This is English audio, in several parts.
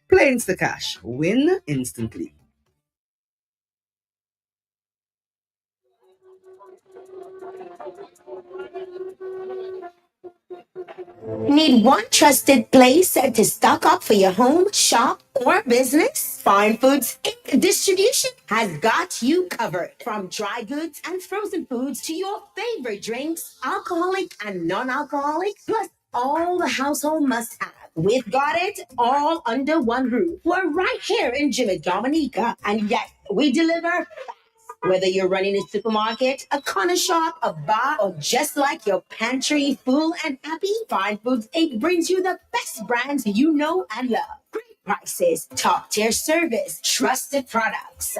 Play Instacash. Win instantly. Need one trusted place to stock up for your home, shop, or business? Fine Foods Inc. Distribution has got you covered. From dry goods and frozen foods to your favorite drinks, alcoholic and non-alcoholic, plus all the household must-have. We've got it all under one roof. We're right here in Jimmy Dominica, and yes, we deliver. Whether you're running a supermarket, a corner shop, a bar, or just like your pantry full and happy, Fine Foods Inc. brings you the best brands you know and love. Great prices, top tier service, trusted products.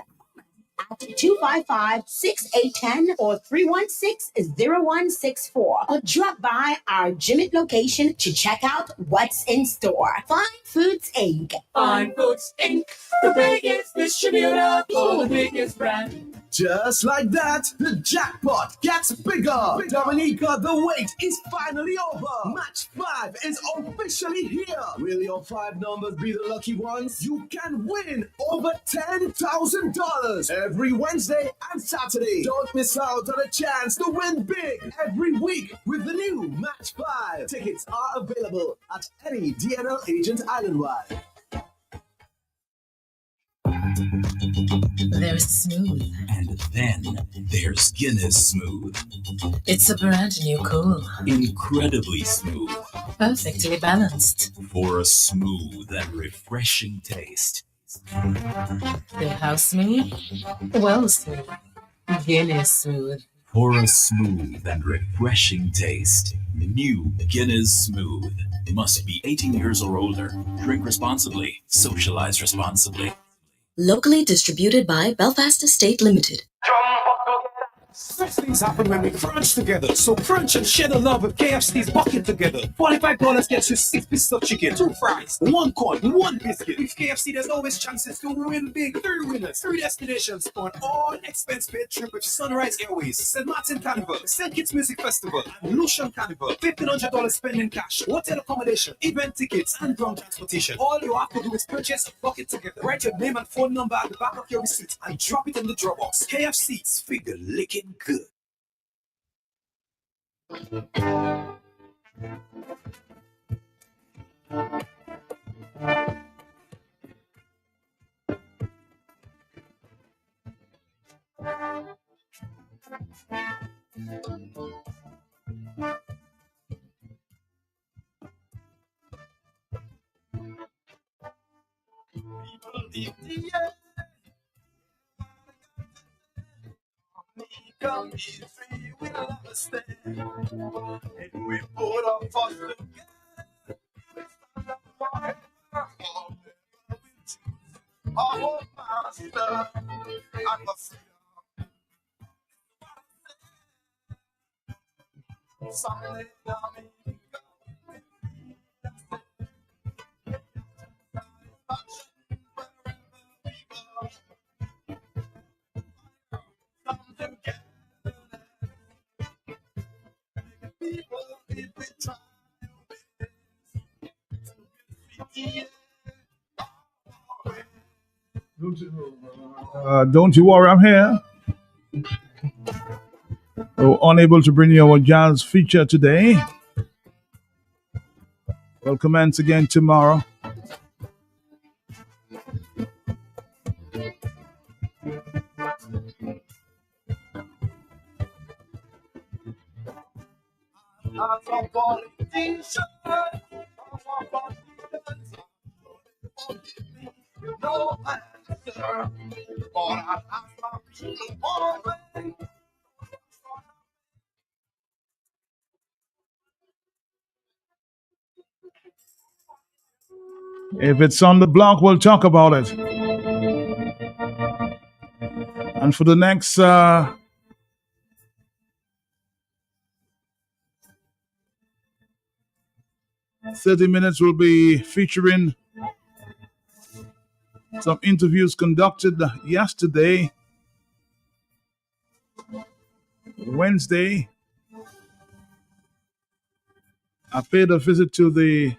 At 255-6810 or 316-0164, or drop by our Jimmy location to check out what's in store. Fine Foods Inc. Fine Foods Inc., the biggest distributor for the biggest brand. Just like that, the jackpot gets bigger. Dominica, the wait is finally over. Match 5 is officially here. Will your 5 numbers be the lucky ones? You can win over $10,000 every Wednesday and Saturday. Don't miss out on a chance to win big every week with the new Match 5. Tickets are available at any DNL agent island-wide. There's Smooth. And then there's Guinness Smooth. It's a brand new cool. Incredibly smooth. Perfectly balanced. For a smooth and refreshing taste. How smooth? Well smooth. Guinness Smooth. For a smooth and refreshing taste. New Guinness Smooth. Must be 18 years or older. Drink responsibly. Socialize responsibly. Locally distributed by Belfast Estate Limited. Such things happen when we crunch together. So crunch and share the love with KFC's bucket together. $45 gets you 6 pieces of chicken, 2 fries, 1 corn, 1 biscuit. With KFC, there's always chances to win big. 3 winners, 3 destinations on all expense-paid trip with Sunrise Airways, St. Martin Carnival, St. Kitts Music Festival, and Lucian Carnival. $1,500 spent in cash, hotel accommodation, event tickets, and ground transportation. All you have to do is purchase a bucket together. Write your name and phone number at the back of your receipt and drop it in the draw box. KFC's finger licking good. Come easy, we'll understand. And we put our thoughts together. We stand up for our master and the freedom. Someday, Don't you worry, I'm here. We're unable to bring you our jazz feature today. We'll commence again tomorrow. no answer, but I ask my people always. If it's on the block, we'll talk about it. And for the next 30 minutes, we'll be featuring some interviews conducted yesterday, Wednesday. I paid a visit to the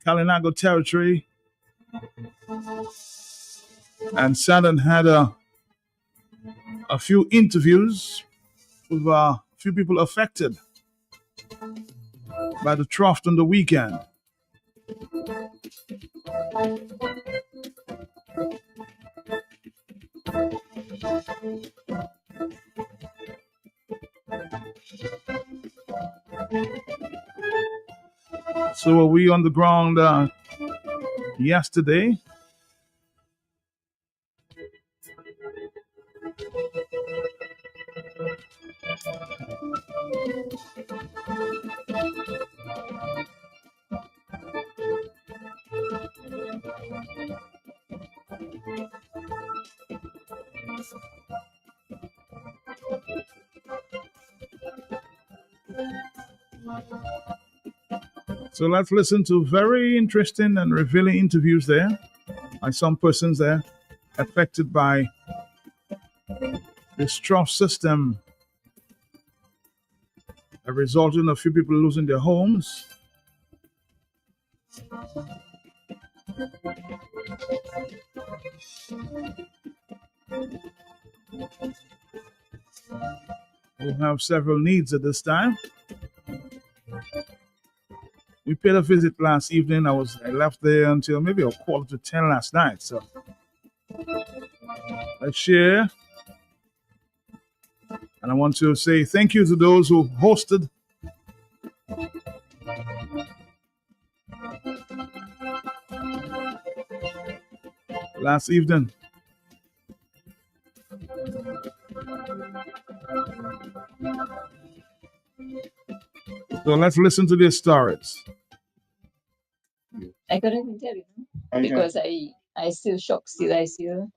Kalinago territory And Saturn had a few interviews with a few people affected by the trough on the weekend. So were we on the ground yesterday? So let's listen to very interesting and revealing interviews there by some persons there affected by this trough system that resulted in a few people losing their homes. We have several needs at this time. We paid a visit last evening. I left there until maybe a 9:45 last night. So let's share. And I want to say thank you to those who hosted. Last evening. So let's listen to their stories. I couldn't even tell you because I still shocked. I still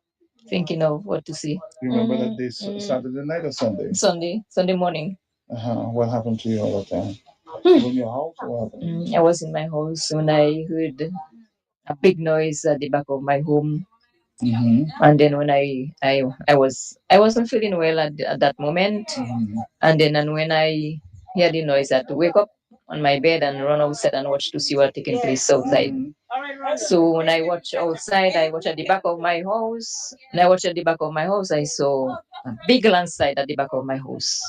thinking of what to see. You remember that day, Saturday night or Sunday? Sunday morning. What happened to you all the time? You were in your house or what happened? I was in my house when I heard a big noise at the back of my home. And then when I wasn't feeling well at that moment. And then when I hear the noise, I had to wake up on my bed and run outside and watch to see what taking place outside. So when I watch outside, I watch at the back of my house. And I watch at the back of my house, I saw a big landslide at the back of my house.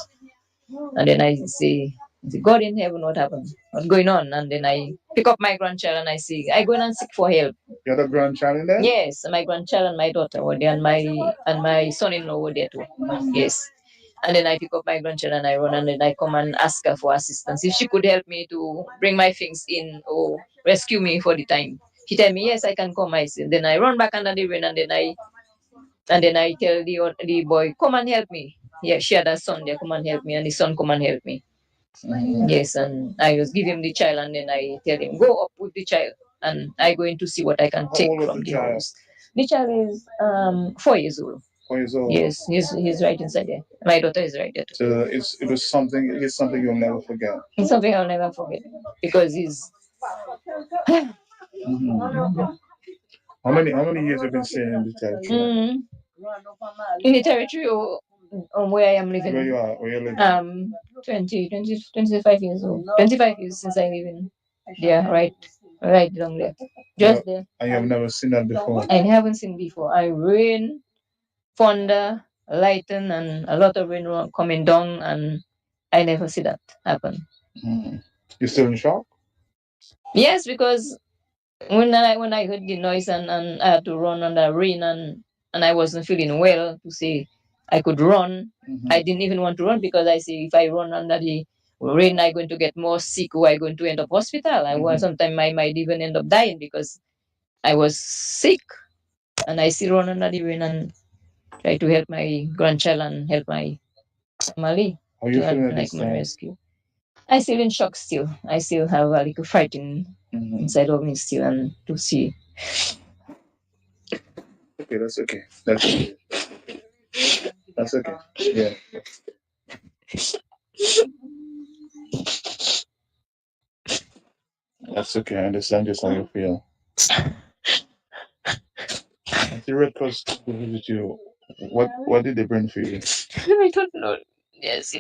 And then I say, God in heaven, what happened? What's going on? And then I pick up my grandchild and I go in and seek for help. You had a grandchild in there? Yes, my grandchild and my daughter were there, and my son-in-law were there too. Yes. And then I pick up my grandchild and I run and then I come and ask her for assistance. If she could help me to bring my things in or rescue me for the time. She tell me, yes, I can come. I say. Then I run back under the rain and then I tell the boy, come and help me. Yeah, she had a son there, come and help me. And the son come and help me. Yes, and I just give him the child and then I tell him, go up with the child. And I go in to see what I can take from the house. The child is 4 years old. 4 years old? Yes, he's right inside there. My daughter is right there too. So it's something you'll never forget. It's something I'll never forget because he's. How many years have you been staying in the territory? In the territory or where I am living? Where you living? 25 years old. 25 years since I live in there, right down there. Just there. And you have never seen that before? I haven't seen before. Rain, thunder, lightning, and a lot of rain coming down, and I never see that happen. You still in shock? Yes, because when I heard the noise and I had to run under rain and I wasn't feeling well to say I could run. I didn't even want to run because I say if I run under the rain, I'm going to get more sick or I'm going to end up hospital. Sometimes I might even end up dying because I was sick. And I still run under the rain and try to help my grandchild and help my family. How are you feeling at this time? Rescue. I still in shock still. I still have a little fighting inside of me still and to see. Okay, that's okay. That's okay. Yeah. That's okay. I understand just how you feel. The Red Cross visit you. What did they bring for you? I don't know. Yes.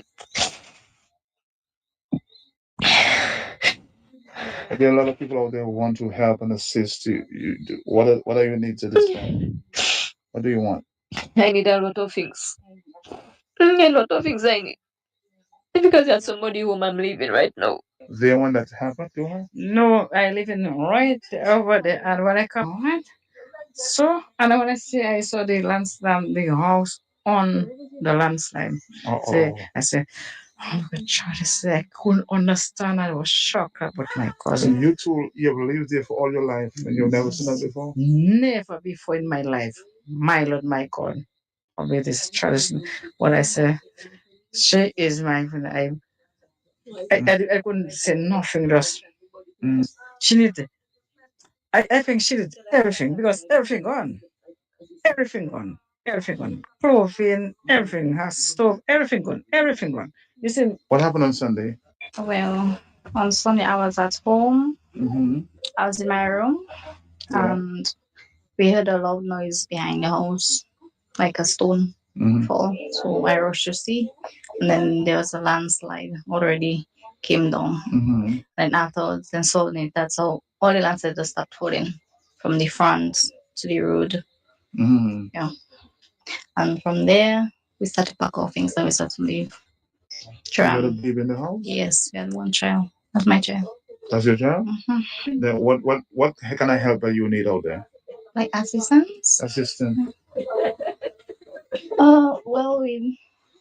There are a lot of people out there who want to help and assist you. What are your needs at this time? What do you want? I need a lot of things. A lot of things I need. Because that's somebody whom I'm living right now. Is there one that happened to her? No, I live in right over there, and when I come right, so and when I see I saw the landslide, the house on the landslide. So I said, oh my God, I couldn't understand. I was shocked about my cousin. And you two, you have lived there for all your life, and you've never seen her before? Never before in my life. My Lord, my God. With this tradition, what I say, she is my friend. I couldn't say nothing. Just she needed. I think she did everything because everything gone, everything gone, everything gone. Clothing, everything, her stove, everything gone, everything gone. You see, What happened on Sunday? Well, on Sunday I was at home. Mm-hmm. I was in my room, Yeah. and we heard a loud noise behind the house, like a stone fall. So I rushed to see, and then there was a landslide already came down. Mm-hmm. And afterwards, then suddenly that's how all the landslides just stopped falling from the front to the road. Mm-hmm. Yeah, and from there we started to pack our things and we started to leave. You got a baby in the house? Yes, we had one child. That's my child. That's your child? Mm-hmm. Then what can I help that you need out there? Like assistance? Assistant.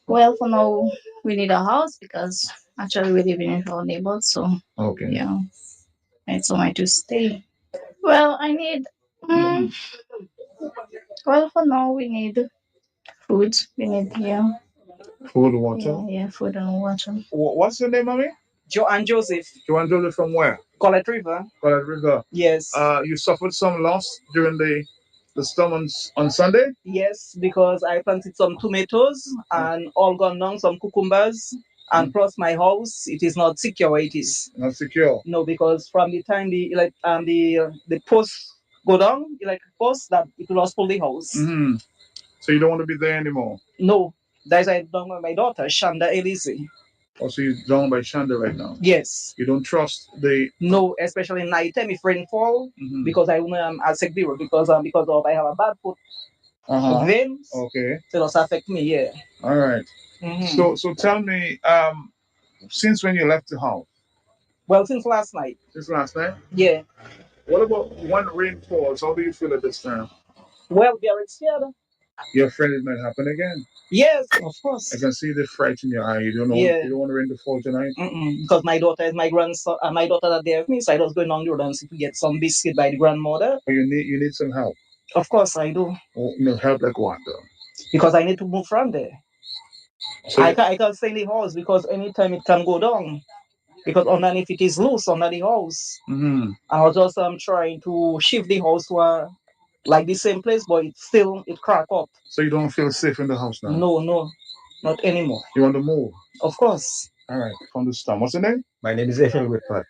Well, for now we need a house because actually we live in our neighbors, so Okay. yeah, it's somewhere to stay. Well, I need. Well, for now we need food. We need Food, water. Yeah, food and water. What's your name, mommy? Joanne Joseph. Joanne Joseph from where? Colette River. Colette River. Yes. You suffered some loss during the storm on Sunday? Yes, because I planted some tomatoes and all gone down, some cucumbers, and plus my house, it is not secure where it is. Not secure? No, because from the time the post go down, post that it lost all the house. Mm-hmm. So you don't want to be there anymore? No, that's why I down with my daughter, Shanda Elise. Oh, so you're down by Shanda right now? Yes. You don't trust the... No, especially night time if rain fall, because I sick the road because I have a bad foot. Veins. Okay. So it does affect me, yeah. All right. Mm-hmm. So tell me, since when you left the house? Well, since last night. Since last night? Yeah. What about when rain falls? How do you feel at this time? Well, very scared. You're afraid it might happen again? Yes, of course. I can see the fright in your eye. You don't know. Yeah. You don't want rain to fall tonight? Because my daughter is my grandson, my daughter that there with me, so I was going on the road and see to get some biscuit by the grandmother. You need some help. Of course I do. Help like what though? Because I need to move from there. So I can't stay in the house because anytime it can go down. Because underneath it is loose under the house. Mm-hmm. I was just trying to shift the house to like the same place, but it crack up. So you don't feel safe in the house now? No, not anymore. You want to move? Of course. All right, from the storm. What's your name? My name is Ethelbert Pat.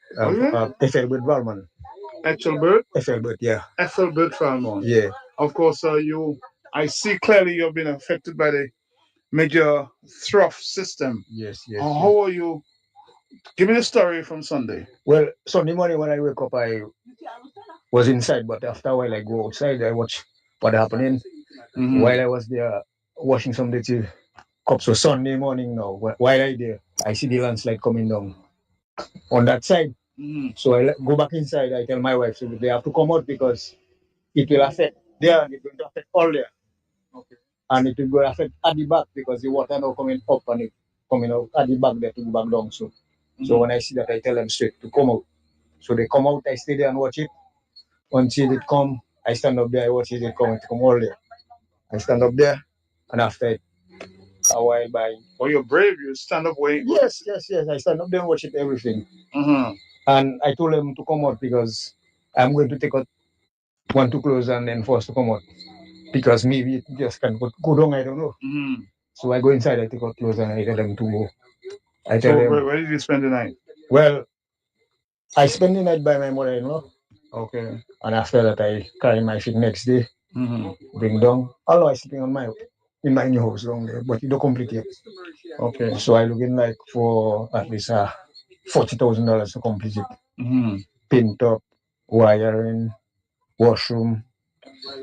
Ethelbert Valmon. Ethelbert? Ethelbert, yeah. Ethelbert Valmon. Yeah. Of course, I see clearly you've been affected by the major trough system. Yes. How are you? Give me the story from Sunday. Well, Sunday morning when I wake up, I was inside, but after a while I go outside, I watch what happening. Mm-hmm. While I was there washing some dirty cups. So Sunday morning now, while I there, I see the landslide coming down on that side. Mm-hmm. So I go back inside. I tell my wife, so they have to come out because it will affect there and it will affect all there. Okay. And it will go affect at the back because the water now coming up and it coming out at the back there to go back down. So when I see that, I tell them straight to come out. So they come out, I stay there and watch it. Until it come, I stand up there, I watch it come all there. I stand up there, and after it, a while by... Oh, you're brave, you stand up waiting? Yes, I stand up there and watch it, everything. Mm-hmm. And I told them to come out because I'm going to take out one to close and then force to come out. Because maybe it just can go down, I don't know. Mm-hmm. So I go inside, I take out clothes and I tell them to go. Where did you spend the night? Well, I spend the night by my mother-in-law. Okay. And after that, I carry my feet next day, bring down. Although I sleeping in my new house down there, but it don't complete yet. Okay. So I looking like for at least $40,000 to complete it. Mm-hmm. paint up, wiring, washroom,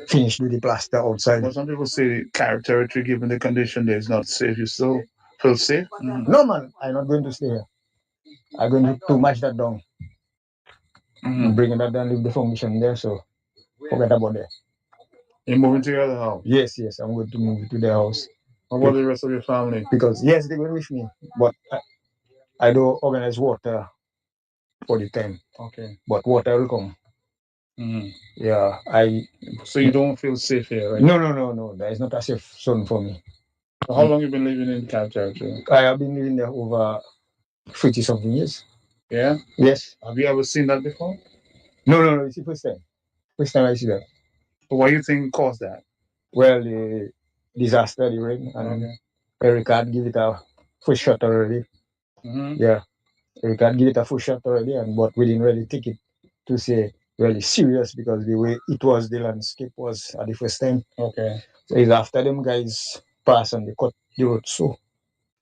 finish with the plaster outside. But some people say Carib territory, given the condition there, is not safe. You still feel safe? No, man, I'm not going to stay here. I'm going to match that down. Bring that down, leave the foundation there, so forget about that. You're moving to your other house? Yes, I'm going to move to their house. How about the rest of your family? Because, yes, they're going with me, but I don't organize water for the time. Okay. But water will come. Yeah, So you don't feel safe here, right? No. That is not a safe zone for me. So how long you been living in Carib territory? I have been living there over 50-something years. Yeah? Yes. Have you ever seen that before? No, it's the first time. First time I see that. So what do you think caused that? Well, the disaster, the rain, and Eric had give it a full shot already. Yeah, Eric had give it a full shot already, but we didn't really take it to say really serious because the way it was, the landscape was at the first time. Okay. So it's after them guys pass and they cut the road, so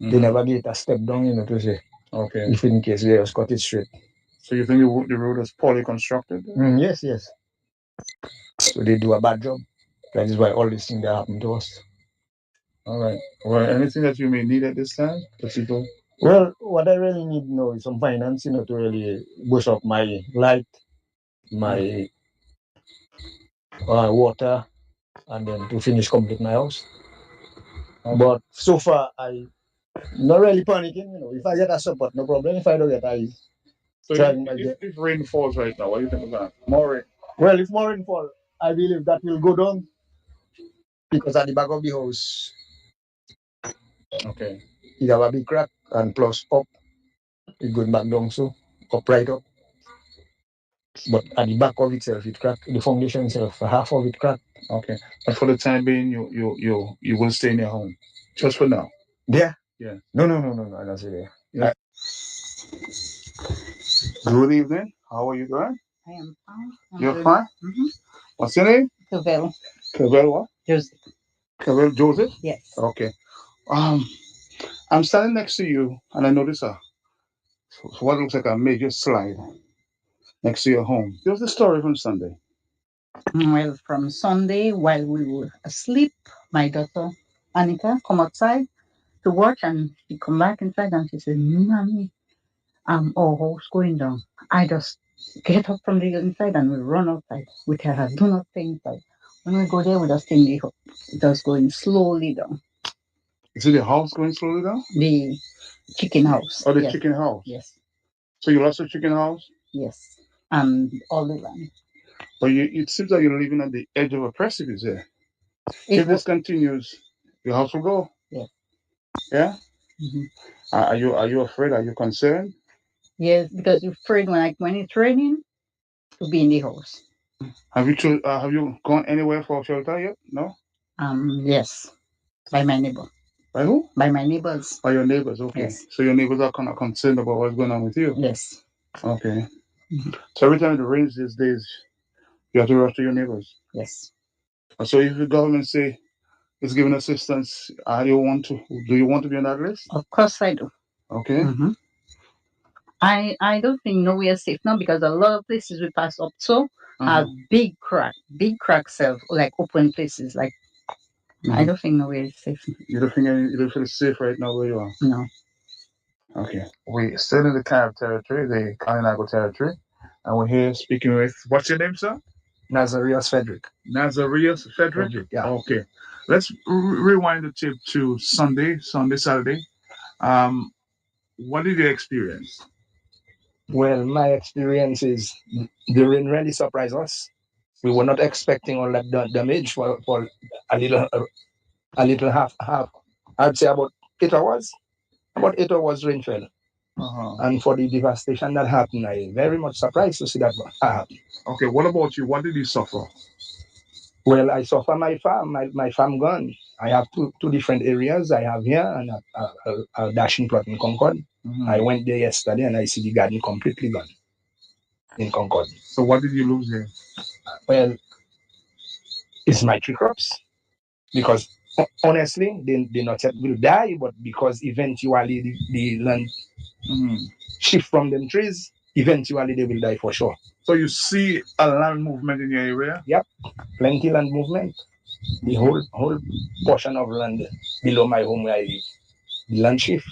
they never give it a step down, to say. Okay. If in case they just cut it straight. So you think the road was poorly constructed? Yes. So they do a bad job. That is why all these things that happen to us. All right. Well, anything that you may need at this time, the people? Well, what I really need now is some finance, to really boost up my light, my water, and then to finish complete my house. But so far, I'm not really panicking. If I get a support, no problem. If I don't get, I So try. if rain falls right now, what do you think about more rain? Well, if more rain falls, I believe that will go down because at the back of the house, okay, it have a big crack and plus up, it goes back down, so up right up. But at the back of itself, it cracked. The foundation itself, half of it cracked. Okay, but for the time being, you will stay in your home, just for now. Yeah. Yeah. No. I don't say that. Yeah. Good evening. How are you doing? I am fine. You're fine? What's your name? Cavell. Cavell what? Joseph. Cavell Joseph? Yes. Okay. I'm standing next to you and I notice what looks like a major slide next to your home. Give us the story from Sunday. Well, from Sunday, while we were asleep, my daughter Annika come outside to watch, and she come back inside and she said, "Mommy, our house going down." I just get up from the inside and we run outside. We tell her, "Do not stay inside." When we go there, we just think the house just going slowly down. Is it the house going slowly down? The chicken house. Oh, the yes. chicken house. Yes. So you lost the chicken house? Yes. And all the land. But it seems like you're living at the edge of a precipice here. If this continues, your house will go. Yeah. Yeah? Mm-hmm. Are you afraid? Are you concerned? Yes, because you're afraid when it's raining to be in the house. Have you gone anywhere for shelter yet? No? Yes. By my neighbor. By who? By my neighbors. By your neighbors, okay. Yes. So your neighbors are kind of concerned about what's going on with you? Yes. Okay. So every time it rains these days, you have to rush to your neighbors? Yes. So if the government say it's giving assistance, do you want to be on that list? Of course I do. Okay. I don't think we are safe now because a lot of places we pass up to have big cracks like open places. Like I don't think we are safe. You don't feel safe right now where you are? No. Okay. We're still in the Carib territory, the Kalinago territory, and we're here speaking with, what's your name, sir? Nazarius Frederick. Nazarius Frederick? Yeah. Okay. Let's rewind the tape to Saturday. What did you experience? Well, my experience is the rain really surprised us. We were not expecting all that damage for a little half. I'd say about 8 hours. About 8 hours rain fell. And for the devastation that happened, I very much surprised to see that happen. Okay, what about you? What did you suffer? Well, I suffer my farm. My farm gone. I have two different areas. I have here and a dashing plot in Concord. I went there yesterday and I see the garden completely gone in Concord. So what did you lose there? Well, it's my tree crops. Because honestly, they not yet will die, but because eventually the land shift from them trees, eventually they will die for sure. So you see a land movement in your area? Yep, plenty land movement. The whole portion of land below my home where I live, the land shift.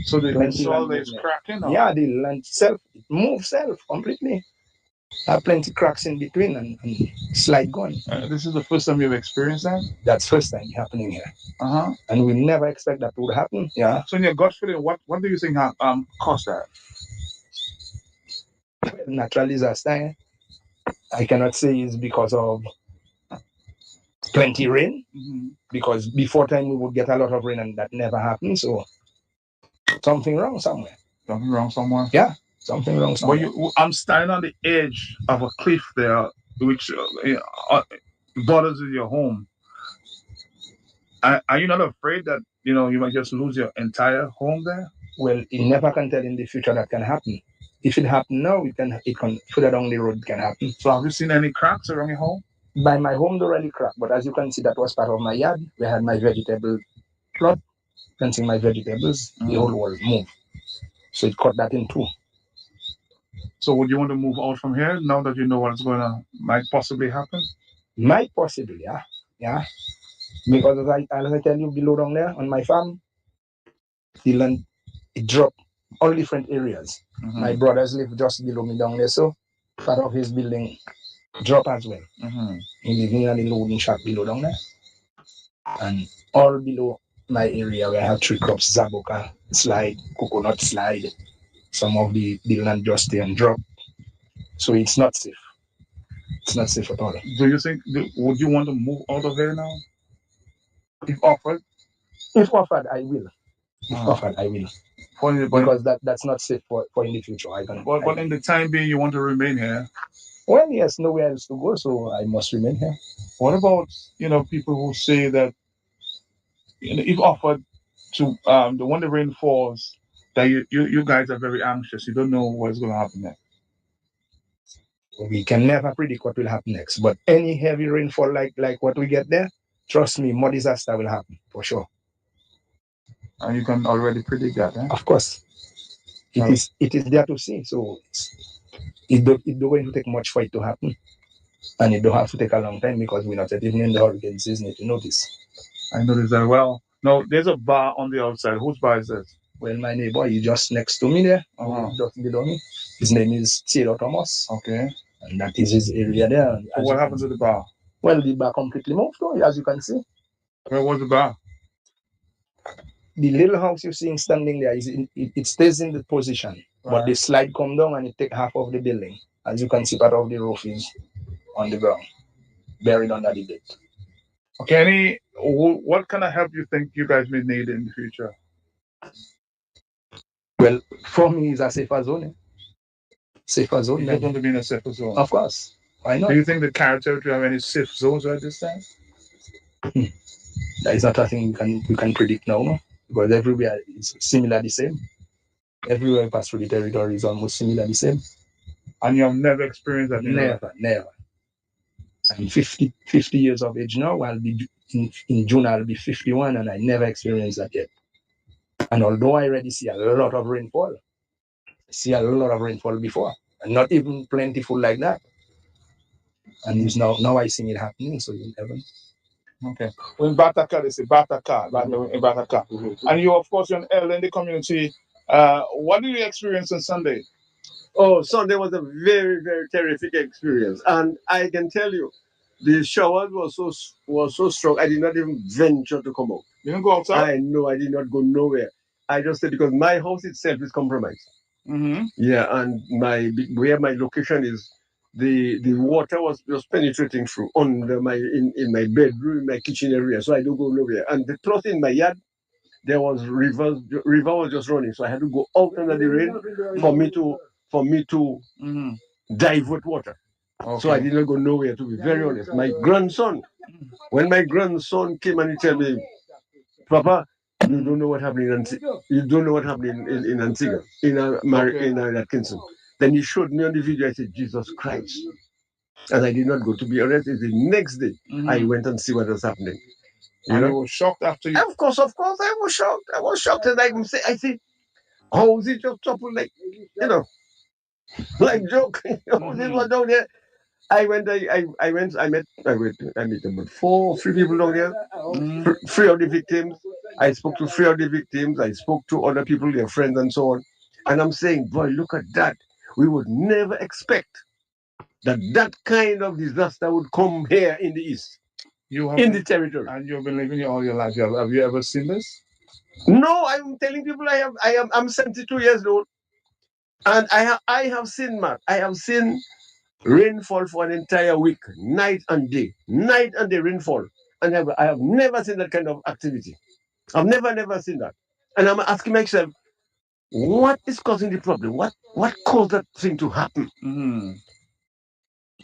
So the Plenty soil land is movement. cracking? Or? Yeah, the land self, it moves self completely. Have plenty cracks in between and slide going. This is the first time you've experienced that? That's first time happening here. Uh-huh. And we never expect that would happen. Yeah. So in your gut feeling, what do you think caused that? Natural disaster. I cannot say it's because of plenty rain, because before time we would get a lot of rain and that never happened. So something wrong somewhere. Something wrong somewhere? Yeah, something wrong somewhere. But I'm standing on the edge of a cliff there, which borders with your home. Are you not afraid that you might just lose your entire home there? Well, you never can tell in the future that can happen. If it happen now, it can further down the road can happen. So have you seen any cracks around your home? By my home, they already cracked, but as you can see, that was part of my yard. We had my vegetable plot, planting my vegetables. The whole wall moved, so it cut that in two. So would you want to move out from here now that you know what's might possibly happen? Might possibly, yeah. Because as I tell you, below down there on my farm, the land it dropped all different areas. My brothers live just below me down there, so part of his building drop as well. He live near the loading shop below down there, and all below my area where I have 3 crops: zaboka slide, coconut slide. Some of the land just stay and drop, so it's not safe. It's not safe at all. Do you think? Would you want to move out of here now? If offered? If offered, I will. If offered, I will. Because that's not safe for in the future. But in the time being, you want to remain here? Well, yes, nowhere else to go, so I must remain here. What about people who say that if offered to when the rain falls, that you guys are very anxious. You don't know what's going to happen next. We can never predict what will happen next, but any heavy rainfall like what we get there, trust me, more disaster will happen for sure. And you can already predict that, eh? Of course. It is there to see. So it don't going to take much for it to happen. And it don't have to take a long time because we're not even in the hurricane season, if you notice. I noticed that well. No, there's a bar on the outside. Whose bar is this? Well, my neighbor, he's just next to me there. Just below me. His name is Theodore Thomas. Okay. And that is his area there. So what happened to the bar? Well, the bar completely moved, as you can see. Where was the bar? The little house you're seeing standing there, it stays in the position. Right. But the slide come down and it take half of the building. As you can see, part of the roof is on the ground, buried under the bed. Okay, what kind of help you think you guys may need in the future? Well, for me, it's a safer zone. Safer zone. You want to be in a safer zone? Of course. Why not? Do you think the Carib territory have any safe zones at this time? That is not a thing we can predict now, no? Because everywhere is similar the same. Everywhere we pass through the territory is almost similar the same. And you have never experienced that? Never. I'm 50 years of age now. I'll be in June. I'll be 51, and I never experienced that yet. And although I already see a lot of rainfall, before, and not even plentiful like that. And it's now I see it happening. So you never. Okay. Well, in Bataka, they say Bataka, in Bataka. And you, of course, you're an elder in the community. What did you experience on Sunday? Oh, Sunday was a very, very terrific experience. And I can tell you, the showers was so strong, I did not even venture to come out. You didn't go outside? I know, I did not go nowhere. I just said, because my house itself is compromised. Yeah, and where my location is, the water was just penetrating through under in my bedroom, my kitchen area, so I don't go nowhere. And the plus in my yard, there was river was just running, so I had to go out under the rain for me to divert water. Okay. So I did not go nowhere, to be very honest. My grandson, when my grandson came and he told me, Papa, you don't know what happened in Antigua. You don't know what happened in Antigua, in Atkinson. Then he showed me on the video. I said, Jesus Christ. And I did not go to be arrested. The next day, I went and see what was happening. You were shocked after you? Of course, I was shocked. I was shocked. And I said, how is it just toppled like, Like joke. This was down there. I met about three people down there. Three of the victims. I spoke to three of the victims. I spoke to other people, their friends, and so on. And I'm saying, boy, look at that. We would never expect that kind of disaster would come here in the East. In the territory. And you've been living here all your life. Have you ever seen this? No, I'm telling people I'm 72 years old. And I have seen, Matt. I have seen rainfall for an entire week, night and day rainfall. And I have never seen that kind of activity. I've never seen that. And I'm asking myself, what is causing the problem? What caused that thing to happen?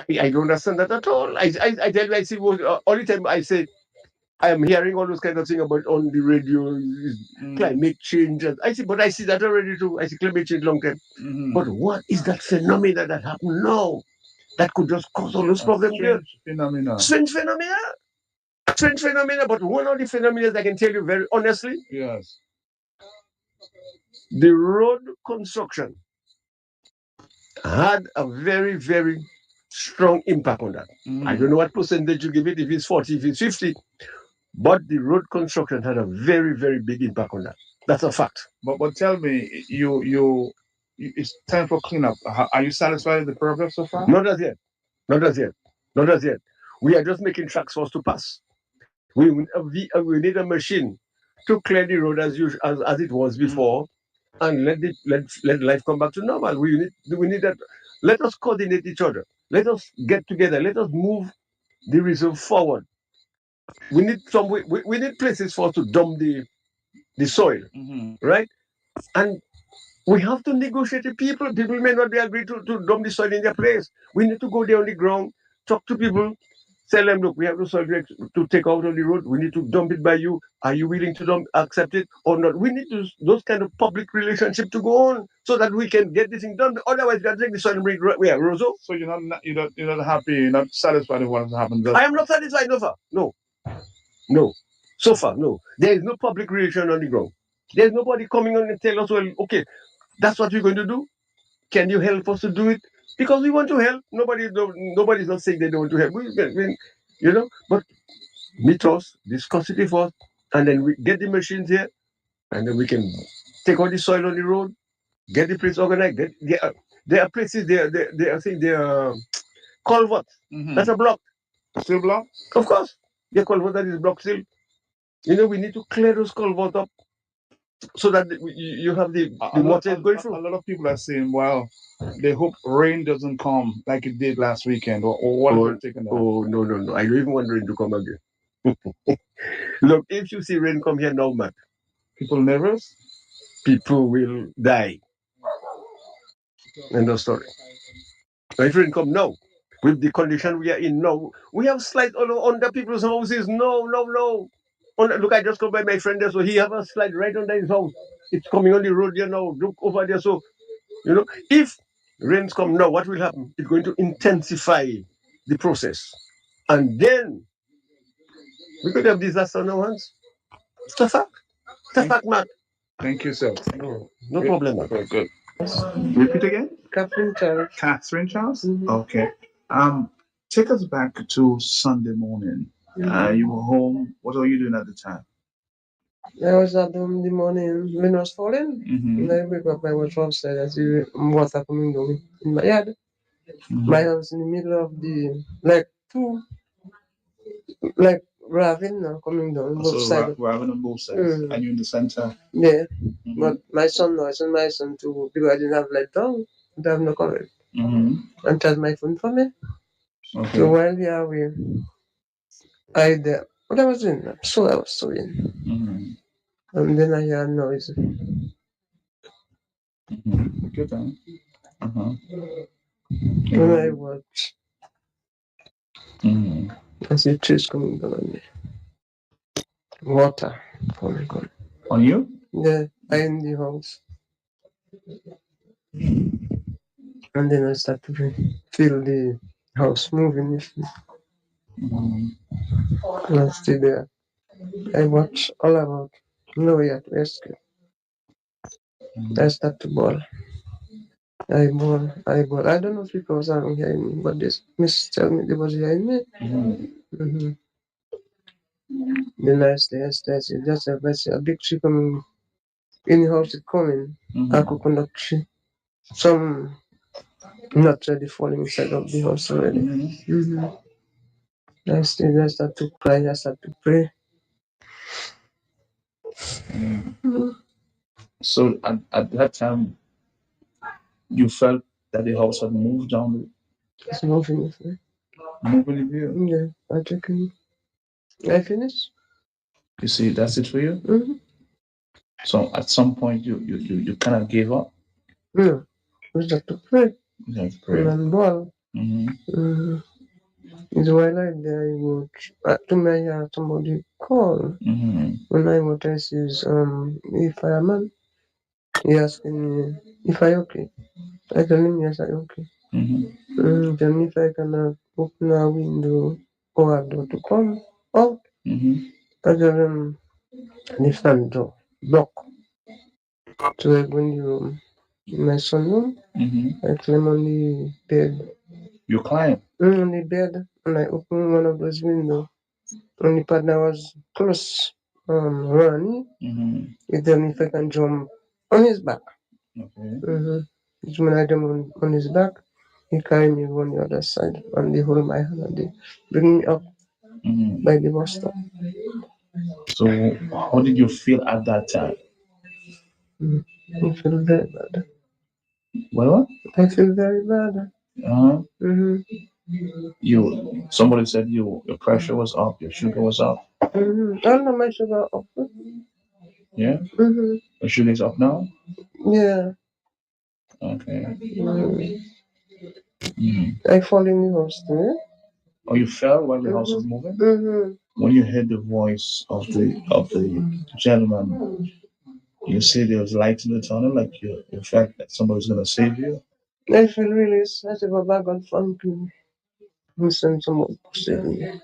I don't understand that at all. I tell you, I see all the time I say, I am hearing all those kind of things about on the radio, climate change. I see that already too. I see climate change long time. But what is that phenomena that happened now that could just cause all those problems here? Strange phenomena. But one of the phenomena I can tell you very honestly. Yes. The road construction had a very, very strong impact on that. I don't know what percentage you give it, if it's 40, if it's 50. But the road construction had a very, very big impact on that. That's a fact. But tell me, it's time for cleanup. Are you satisfied with the progress so far? Not as yet. We are just making tracks for us to pass. We need a machine to clear the road as it was before, and let life come back to normal. We need that. Let us coordinate each other. Let us get together. Let us move the reserve forward. We need we need places for us to dump the soil, right? And we have to negotiate with people. People may not be agreed to dump the soil in their place. We need to go there on the ground, talk to people, tell them, look, we have the soil to take out on the road. We need to dump it by you. Are you willing to accept it or not? We need those kind of public relationship to go on so that we can get this thing done. Otherwise, we got to take the soil and bring it where, Roseau. So you're not happy, you're not satisfied with what has happened. I am not satisfied so far. No. So far, no. There is no public relation on the ground. There's nobody coming on and tell us, well, okay, that's what we're going to do. Can you help us to do it? Because we want to help. Nobody's not saying they don't want to help. But meet us, discuss it with us, and then we get the machines here, and then we can take all the soil on the road, get the place organized. There are places I think they are culverts. That's a block. Still blocked? Of course. The culvert that is blocked still. We need to clear those culverts up so that you have the water going through. A lot of people are saying, well, they hope rain doesn't come like it did last weekend. Or what are you taking that? Oh, no. I don't even want rain to come again. Look, if you see rain come here now, Matt. People nervous? People will die. End of story. If rain come now, with the condition we are in now, we have slide all under people's houses. No. Look, I just come by my friend there, so he have a slide right under his house. It's coming on the road there now. Look over there. So, if rains come now, what will happen? It's going to intensify the process. And then we could have disaster on our hands. It's a fact. Matt. Thank you, sir. No problem. Very good. Repeat again? Catherine Charles. Catherine Charles? Okay. Take us back to Sunday morning. You were home. What were you doing at the time? I was at home in the morning. Rain was falling. And I wake up. I was outside. I see water coming down in my yard. My house in the middle of the ravine now coming down on both sides. Ravine on both sides. And you in the center. Yeah. But my son now, I sent my son to because I didn't have light down. I have no coverage. And charge my phone for me. Okay. So while we are away, what I was doing, I was sewing. And then I hear a noise. Good time. When I watch, I see trees coming down on me. Water coming on. On you? Yeah, I in the house. And then I start to feel the house moving with me. And I stay there. I watch all about. No way to escape. I start to bawl. eyeball. I don't know if people was around hearing me, but this miss tell me they was hearing me. Mm-hmm. Then I stay, just if I see a big tree coming in the house, it coming. I coconut tree. Some not ready falling inside of the house already. Mm-hmm. I start to cry, I start to pray. So at that time, you felt that the house had moved down. It's moving with me. Moving with you. Yeah, I took it. I finished. You see, that's it for you. Mm-hmm. So at some point, you kind of gave up. Yeah, we just have to pray. You have to pray. And ball. Mm-hmm. It's while I there, I watch. To me, I hear somebody call. Mm-hmm. When I watch, I says, if I am man, he asking me if I okay. I tell him yes, I okay. Mm-hmm. Then if I can open a window or a door to come out, I tell him the front door block. So I go in the room, in my son room. I climb on the bed. You climb? On the bed, and I open one of those windows. And the partner was close, running. He tell me if I can jump on his back. Okay. So when I jump on his back, he carry me on the other side, and they hold my hand and they bring me up by the bus stop. So how did you feel at that time? I feel very bad. What? I feel very bad. Somebody said your pressure was up, your sugar was up. I don't know my sugar up. Yeah. Your sugar is up now. Yeah. Okay. I fall in the house too. Oh, you fell while the house was moving. When you heard the voice of the gentleman, you see there was light in the tunnel, like you felt that somebody was gonna save you. I feel really sad about God thank you. He sent someone to save me.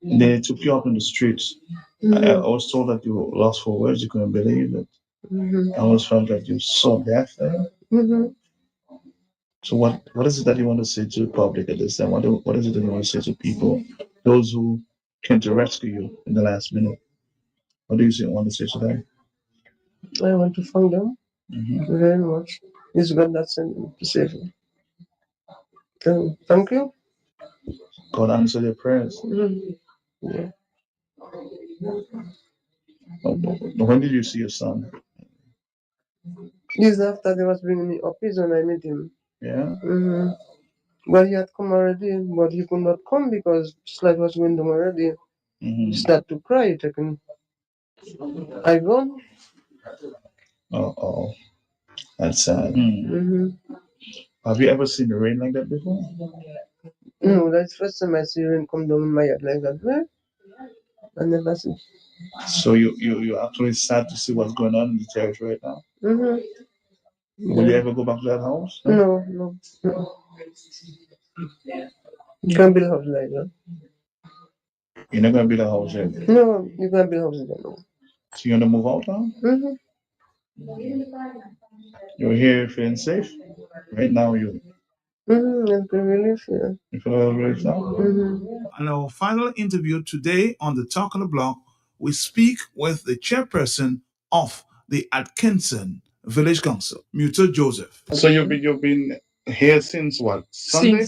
They took you up in the streets. I was told that you were lost for words. You couldn't believe it. I always felt that you saw death there. So what is it that you want to say to the public at this time? What is it that you want to say to people, those who came to rescue you in the last minute? What do you want to say to them? I want to thank them very much. It's God that sent me to save me. Thank you. God answered your prayers. Yeah. When did you see your son? Years after they was bringing me up, is when I met him. Yeah. But he had come already, but he could not come because slide was going down already. He started to cry, taking I gone. Oh, that's sad. Have you ever seen the rain like that before? No, that's the first time I see rain come down in my yard like that. Well, I never see. So you're actually sad to see what's going on in the church right now. Will you ever go back to that house? No. You can't build a house like that. You're not gonna build a house yet. No, you can't build a house like that. No. So you're gonna move out now? You're here feeling safe? Right now you I'm really feel. You feel a little relief now? On our final interview today on the Talk on the Block, we speak with the chairperson of the Atkinson Village Council, Muta Joseph. So you've been here since what? Sunday?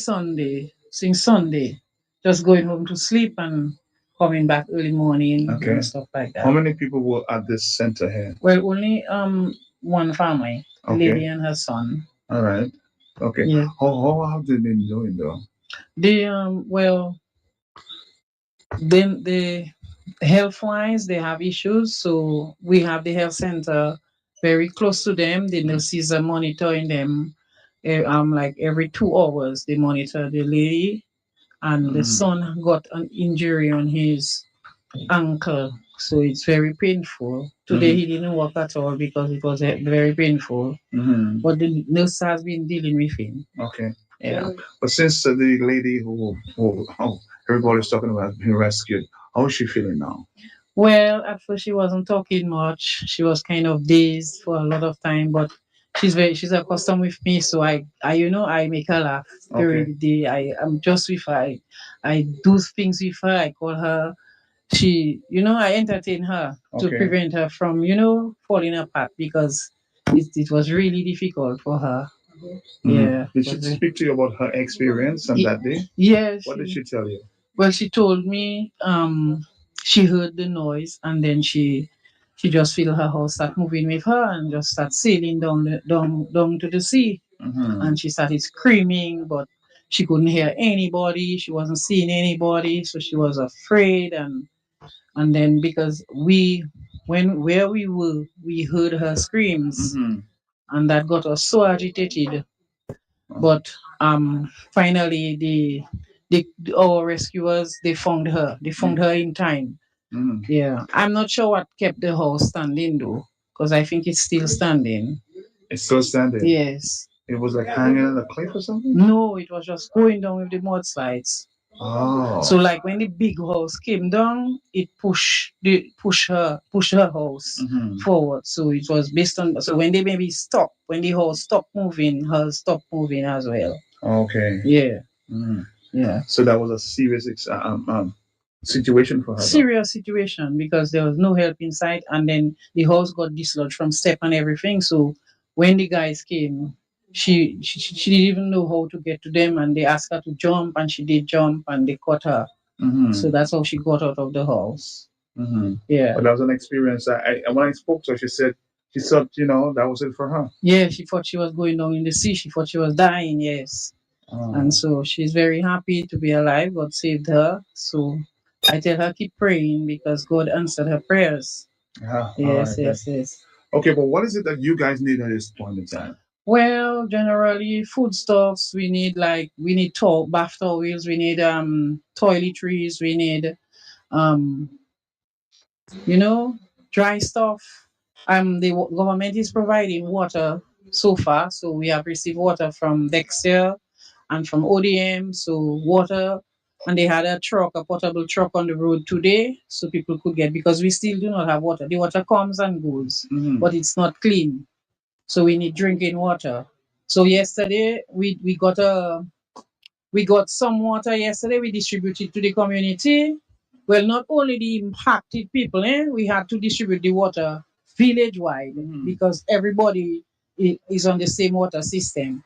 Since Sunday. Just going home to sleep and coming back early morning and stuff like that. How many people were at this center here? Well, only one family, a Okay. lady and her son. All right. Okay. Yeah. How have they been doing though? They then the health wise they have issues, so we have the health center very close to them. The nurses are monitoring them. Like every 2 hours they monitor the lady, and the son got an injury on his ankle, so it's very painful. Today he didn't work at all because it was very painful. But the nurse has been dealing with him. Okay. Yeah. But since the lady who everybody's talking about being rescued, how is she feeling now? Well, at first she wasn't talking much. She was kind of dazed for a lot of time, but she's accustomed with me, so I I make her laugh during the day. I'm just with her. I do things with her. I call her. She, I entertain her to Okay. prevent her from, falling apart because it was really difficult for her. Yeah. Did she speak to you about her experience on that day? Yeah. What did she tell you? Well, she told me she heard the noise and then she just feel her house start moving with her and just start sailing down to the sea. And she started screaming, but she couldn't hear anybody. She wasn't seeing anybody, so she was afraid. And then because where we were, we heard her screams, and that got us so agitated. But finally, our rescuers, they found her. They found her in time. Yeah, I'm not sure what kept the house standing though, because I think it's still standing. It's still standing. Yes. It was like hanging on a cliff or something. No, it was just going down with the mudslides. Oh. So like when the big house came down, it pushed her house forward. So it was based on, so when they maybe stopped, when the house stopped moving, her stopped moving as well. Okay. Yeah. Mm. Yeah. So that was a serious situation for her. Serious situation because there was no help inside, and then the house got dislodged from step and everything. So when the guys came, she didn't even know how to get to them, and they asked her to jump, and she did jump, and they caught her. So that's how she got out of the house. Yeah. But that was an experience. When I spoke to her, she thought, that was it for her. Yeah, she thought she was going down in the sea. She thought she was dying. Yes. And so she's very happy to be alive. God saved her. So I tell her keep praying because God answered her prayers. Yeah. Yes, All right. yes. Okay, but what is it that you guys need at this point in time? Well, generally foodstuffs. We need bath towels. We need toiletries. We need um dry stuff. The government is providing water so far. So we have received water from Dexter and from ODM. So water, and they had a portable truck on the road today, so people could get, because we still do not have water. The water comes and goes, but it's not clean. So we need drinking water. So yesterday we got some water yesterday. We distributed to the community. Well, not only the impacted people, we had to distribute the water village-wide because everybody is on the same water system.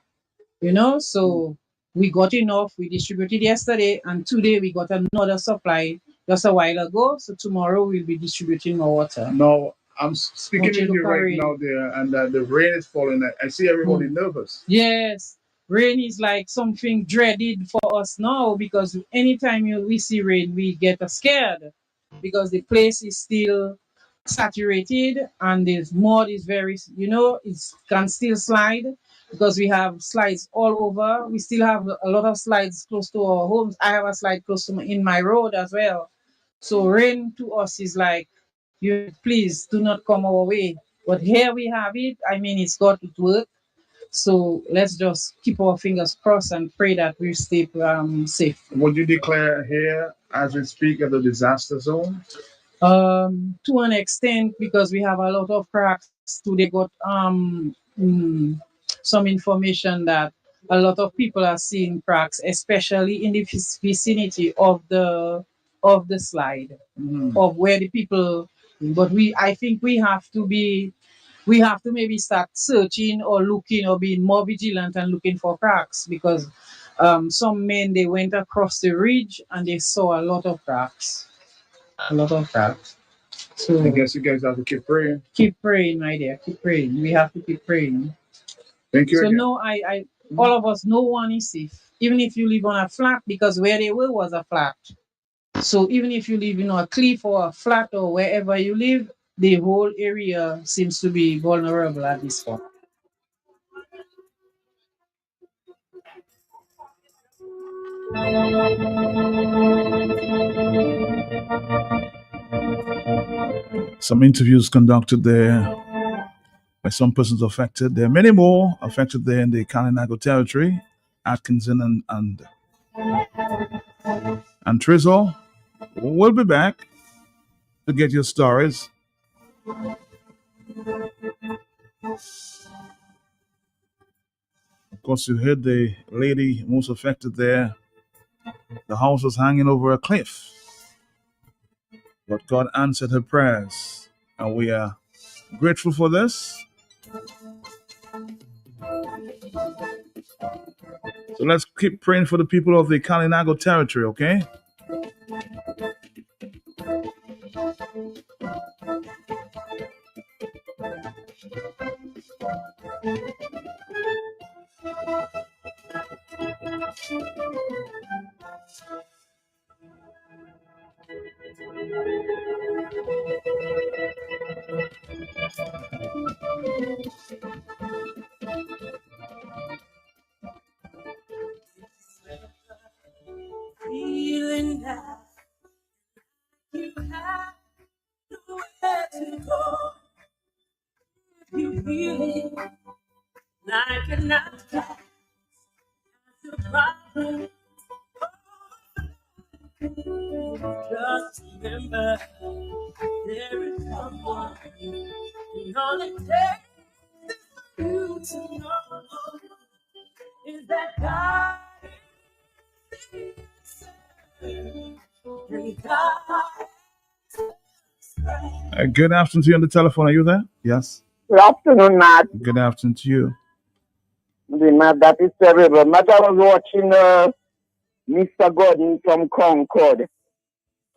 So we got enough. We distributed yesterday, and today we got another supply just a while ago. So tomorrow we'll be distributing more water. No, I'm speaking with you right now there, and the rain is falling. I see everybody nervous. Yes. Rain is like something dreaded for us now because anytime we see rain, we get scared because the place is still saturated and the mud is very, it can still slide because we have slides all over. We still have a lot of slides close to our homes. I have a slide close to in my road as well. So rain to us is like, please do not come our way. But here we have it. I mean, it's got to work. So let's just keep our fingers crossed and pray that we stay safe. Would you declare here, as we speak, of the disaster zone? To an extent, because we have a lot of cracks. Today got some information that a lot of people are seeing cracks, especially in the vicinity of the slide, of where the people. But I think we have to maybe start searching or looking or being more vigilant and looking for cracks because some men, they went across the ridge and they saw a lot of cracks. So I guess you guys have to keep praying. Keep praying, my dear. Keep praying. We have to keep praying. Thank you. So again. no, all of us, no one is safe. Even if you live on a flat, because where they were was a flat. So even if you live in a cliff or a flat or wherever you live, the whole area seems to be vulnerable at this point. Some interviews conducted there by some persons affected. There are many more affected there in the Kalinago territory, Atkinson and Trizol. We'll be back to get your stories. course, you heard the lady most affected there. The house was hanging over a cliff. But God answered her prayers. And we are grateful for this. So let's keep praying for the people of the Kalinago territory, okay? Feeling that you have nowhere to go. You feeling like you're not back to problem. Just remember, there is someone in all it takes for you to know is that God is and God. Good afternoon to you on the telephone. Are you there? Yes. Good afternoon, Matt. Good afternoon to you. Matt, that is terrible. Matt, I was watching Mr. Gordon from Concord.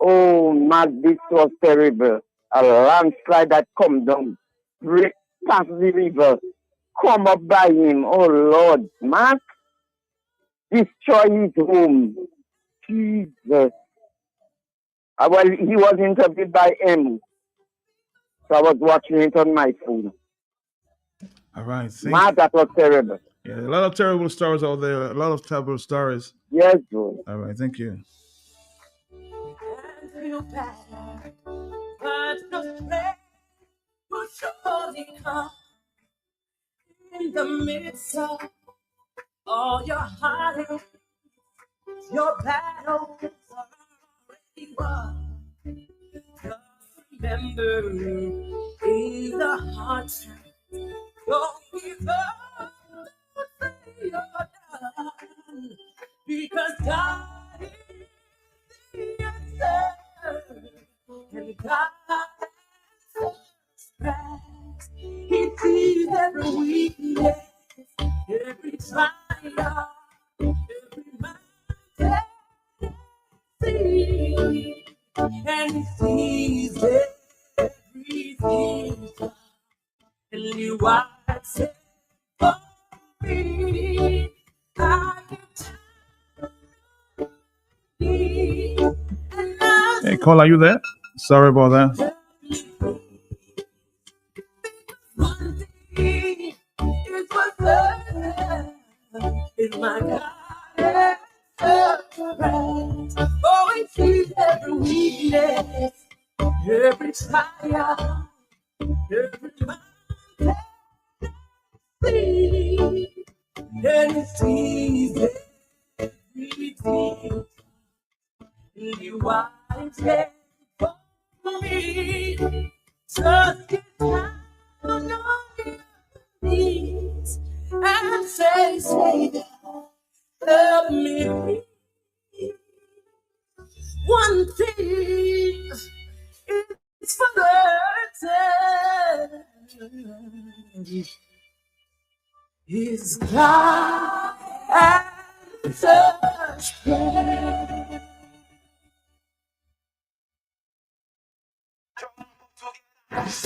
Oh, Matt, this was terrible. A landslide that come down, break past the river, come up by him. Oh, Lord, Matt, destroy his home. Jesus. Well, he was interviewed by M. So I was watching it on my phone. All right. Matt, that was terrible. Yeah, a lot of terrible stories out there. A lot of terrible stories. Yes, bro. All right. Thank you. Feel bad, but no strength will surely come in the midst of all your heartache. Your battles are already won. Just remember, in the hard times, don't give up, don't say you're done, because God is the answer, and God answers. He sees every weakness, every trial, every mountain, and He sees everything, and He wipes it for me. I Hey, Cole, are you there? Sorry about that. It was love in my God. Oh, it sees every weakness, every trial, every mountain, and it sees everything. You wipes it for me. Just get down on your knees and say, Savior, help me. One thing is for certain is God answers prayer.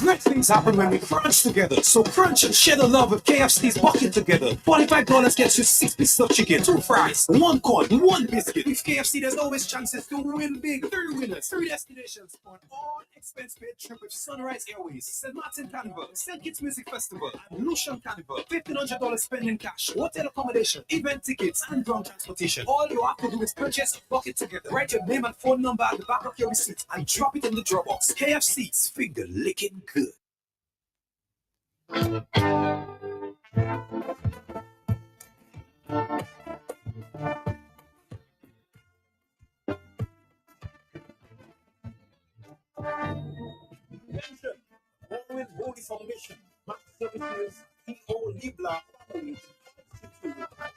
Great things happen when we crunch together. So crunch and share the love with KFC's bucket together. $45 gets you 6 pieces of chicken, 2 fries, 1 corn, 1 biscuit. With KFC, there's always chances to win big. 3 winners, 3 destinations on all expense-paid trip with Sunrise Airways, St. Martin Carnival, St. Kitts Music Festival, and Lucian Carnival. $1,500 spent in cash, hotel accommodation, event tickets, and ground transportation. All you have to do is purchase a bucket together. Write your name and phone number at the back of your receipt and drop it in the draw box. KFC's finger licking good. Attention, Owen Holy Foundation, Max Services, P.O. Libla, Families,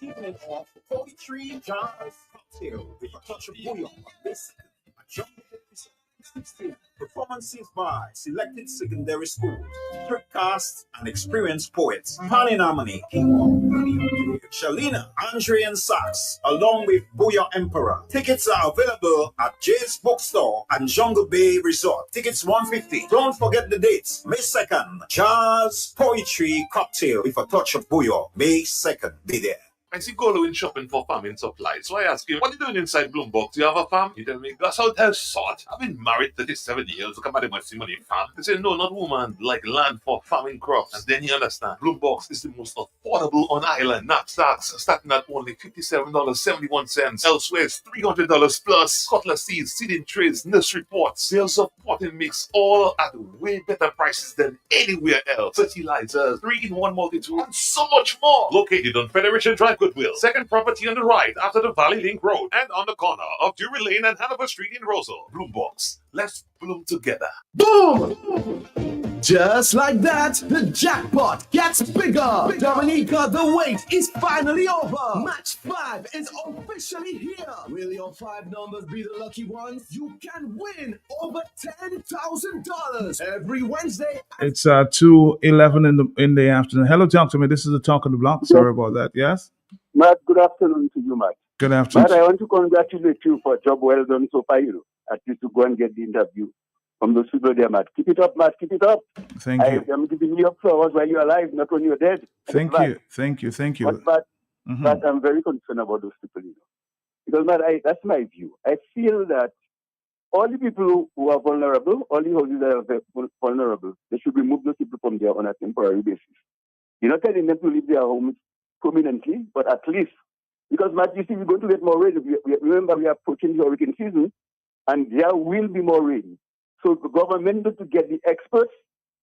Evening of poetry, jazz, cocktail with a touch of bouillon. This a jungle episode 16. Performances by selected secondary schools, strict casts, and experienced poets. Pani Harmony, Shalina, Andre and Sax, along with Booyah Emperor. Tickets are available at Jay's Bookstore and Jungle Bay Resort. Tickets $150. Don't forget the dates. May 2nd, Jazz Poetry Cocktail with a touch of Booyah. May 2nd. Be there. I see Golo in shopping for farming supplies. So I ask him, what are you doing inside Bloomberg? Do you have a farm? He tell me, Gus, out hell sort. I've been married 37 years. Come at my money farm. He said, no, not woman. Like land for farming crops. And then he understand. Bloomberg is the most affordable on island. Knapsacks starting at only $57.71. Elsewhere, it's $300 plus. Cutlass seeds, seeding trays, nursery pots, sales of potting mix, all at way better prices than anywhere else. Fertilizers, 3-in-1 multi-tool, and so much more. Located on Federation Drive, Goodwill. Second property on the right after the Valley Link Road and on the corner of Drury Lane and Hanover Street in Rosal. Bloombox. Let's bloom together. Boom! Just like that, the jackpot gets bigger. Dominica, the wait is finally over. Match 5 is officially here. Will your 5 numbers be the lucky ones? You can win over $10,000 every Wednesday. It's 2:11 in the afternoon. Hello, talk to me. This is the Talk on the Block. Sorry about that. Yes? Matt, good afternoon to you, Matt. Good afternoon. Matt, I want to congratulate you for a job well done so far, at least to go and get the interview from those people there, Matt. Keep it up, Matt. Keep it up. Thank you. I'm giving you flowers while you're alive, not when you're dead. Thank you. Thank you. But I'm very concerned about those people, Because, Matt, that's my view. I feel that all the people who are vulnerable, all the houses that are vulnerable, they should remove those people from there on a temporary basis. You're not telling them to leave their homes permanently, but at least, because, Matt, you see, we're going to get more rain. Remember, we are approaching the hurricane season, and there will be more rain. So the government needs to get the experts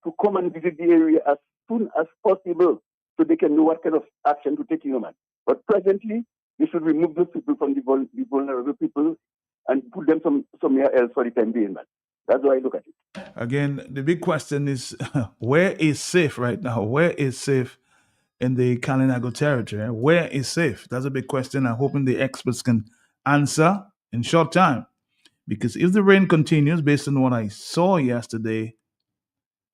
to come and visit the area as soon as possible so they can know what kind of action to take, man. But presently, they should remove those people from the vulnerable people and put them somewhere else for the time being, man. That's how I look at it. Again, the big question is, where is safe right now? Where is safe in the Kalinago territory? Where is safe? That's a big question. I'm hoping the experts can answer in short time. Because if the rain continues, based on what I saw yesterday,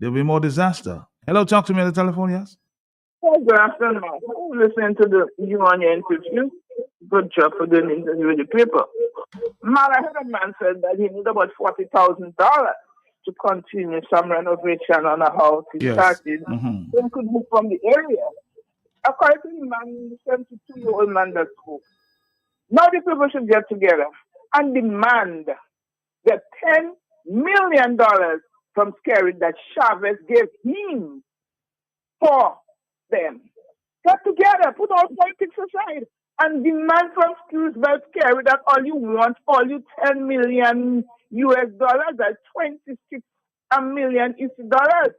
there'll be more disaster. Hello, talk to me on the telephone, yes? Good afternoon. I'm listening to you on your interview. Good job for doing the interview with the paper. Man, I heard a man said that he need about $40,000 to continue some renovation on a house he started. So he could move from the area. According to the man, the 72-year-old man that spoke. Now the people should get together and demand the $10 million from Scary that Chavez gave him for them. Get together, put all politics aside, and demand from Scary that all you want, all you $10 million US dollars, that's 26 million dollars.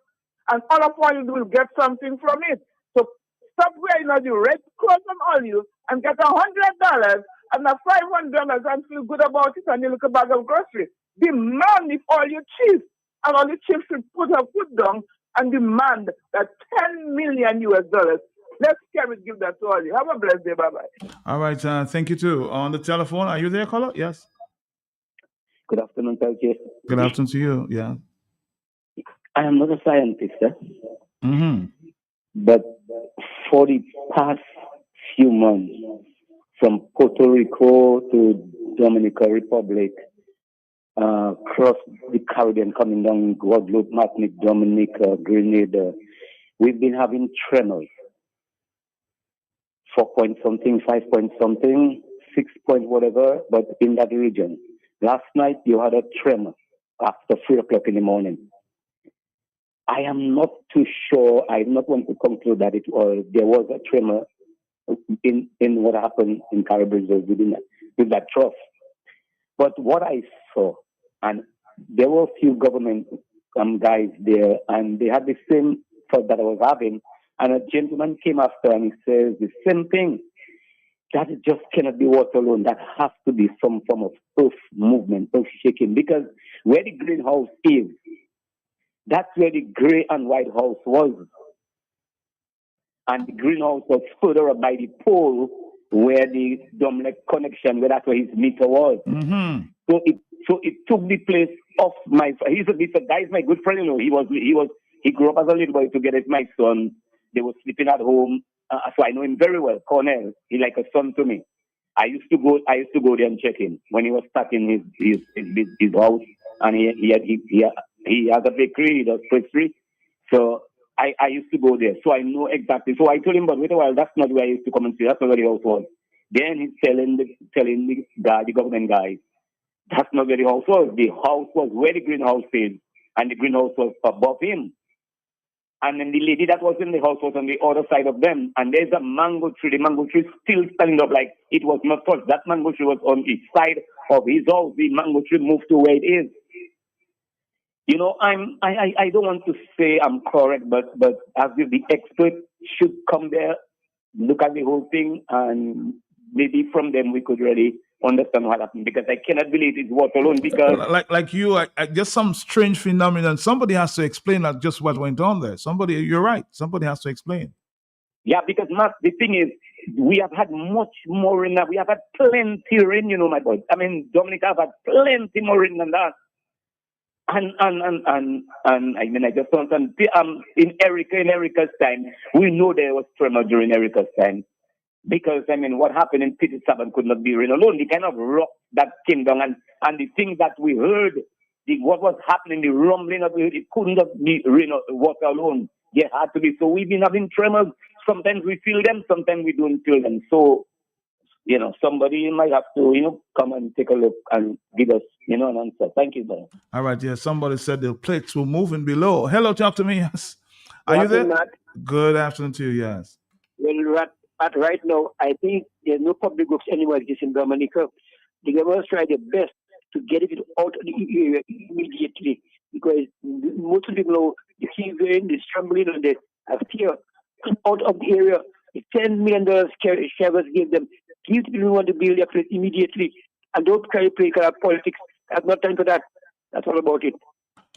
And all of what you do is get something from it. So stop wearing all the red clothes from all you and get $100 and $500 and feel good about it and you look a bag of groceries. Demand if all your chiefs and all the chiefs should put her foot down and demand that $10 million US dollars. Let's give that to all you. Have a blessed day. Bye-bye. All right. Thank you, too. On the telephone, are you there, caller? Yes. Good afternoon, Peltier. Good afternoon to you. Yeah. I am not a scientist, but for the past few months, from Puerto Rico to Dominican Republic, across the Caribbean, coming down Guadeloupe, Martinique, Dominica, Grenada, we've been having tremors. 4 point something, 5 point something, 6 point whatever, but in that region. Last night you had a tremor after 3 o'clock in the morning. I am not too sure. I do not want to conclude that there was a tremor in what happened in Caribbean with that trough. But what I saw, and there were a few government guys there, and they had the same thought that I was having. And a gentleman came after and he says the same thing. That just cannot be water alone. That has to be some form of earth movement, earth shaking. Because where the greenhouse is, that's where the gray and white house was. and the greenhouse was further up by the pole where the Domlek connection, where that's where his meter was. Mm-hmm. So it took the place of my. He's a guy's my good friend. You know, he grew up as a little boy together with my son. They were sleeping at home, so I know him very well. Cornell, he's like a son to me. I used to go there and check him when he was starting his house, and he has a bakery, he does pastry. So I used to go there, so I know exactly. So I told him, but wait a while, that's not where I used to come and see. That's not where the house was. Then he's telling the government guy, that's not where the house was. The house was where the greenhouse is, and the greenhouse was above him. And then the lady that was in the house was on the other side of them. And there's a mango tree. The mango tree is still standing up like it was not touched. That mango tree was on each side of his house. The mango tree moved to where it is. You know, I don't want to say I'm correct, but as if the expert should come there, look at the whole thing, and maybe from them we could really understand what happened, because I cannot believe it's water alone. Because like you, just some strange phenomenon. Somebody has to explain that just what went on there. You're right. Somebody has to explain. Yeah, because Matt, the thing is, we have had much more rain. We have had plenty rain, you know, my boy. I mean, Dominica have had plenty more rain than that. And I mean, I just don't understand. In Erica's time, we know there was tremor during Erica's time. Because, I mean, what happened in Petit Saban could not be rain alone. They kind of rocked that kingdom. And the things that we heard, what was happening, the rumbling of it couldn't be rain or water alone. There had to be. So we've been having tremors. Sometimes we feel them, sometimes we don't feel them. So, you know, somebody might have to, you know, come and take a look and give us, you know, an answer. Thank you, brother. All right, yeah. Somebody said the plates were moving below. Hello, talk to me. Yes. Are you there? Matt? Good afternoon to you, yes. Well, but right now, I think there's no public works anywhere just in Dominica. The government try their best to get it out of the area immediately, because most of the people know the key going, the scrambling, and the fear out of the area. The $10 million Chavez gave them. Give the people who want to build their place immediately, and don't play politics. I have no time for that. That's all about it.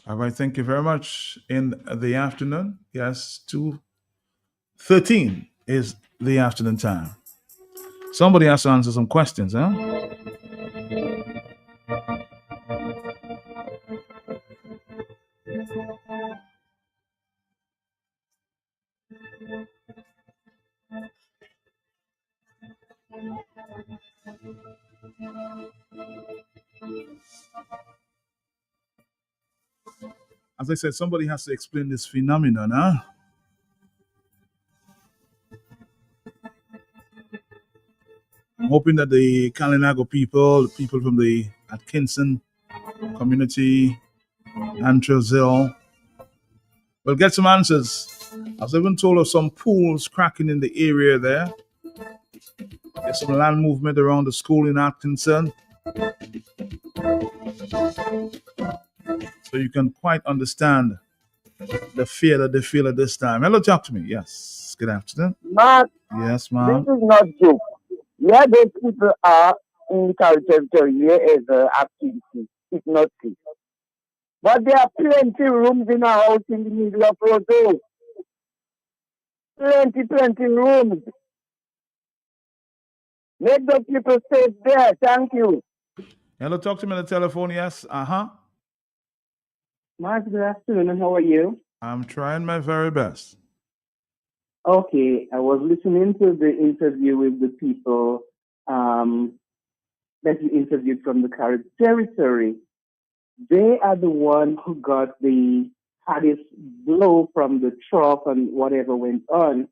All right, thank you very much. In the afternoon, yes, 2:13 is the afternoon time. Somebody has to answer some questions, huh? As I said, somebody has to explain this phenomenon, huh? I'm hoping that the Kalinago people, the people from the Atkinson community, Antrazil, will get some answers. I was even told of some pools cracking in the area there. There's some land movement around the school in Atkinson. So you can quite understand the fear that they feel at this time. Hello, talk to me. Yes. Good afternoon. Mark, yes, ma'am. this is not joke. Yeah, those people are in the Caribbean territory here as an activity. It's not safe. But there are plenty rooms in a house in the middle of Roseau. Plenty rooms. Make those people safe there. Thank you. Hello, talk to me on the telephone. Yes. Mark, good afternoon. How are you? I'm trying my very best. Okay, I was listening to the interview with the people that you interviewed from the Caribbean territory. They are the one who got the hardest blow from the trough and whatever went on.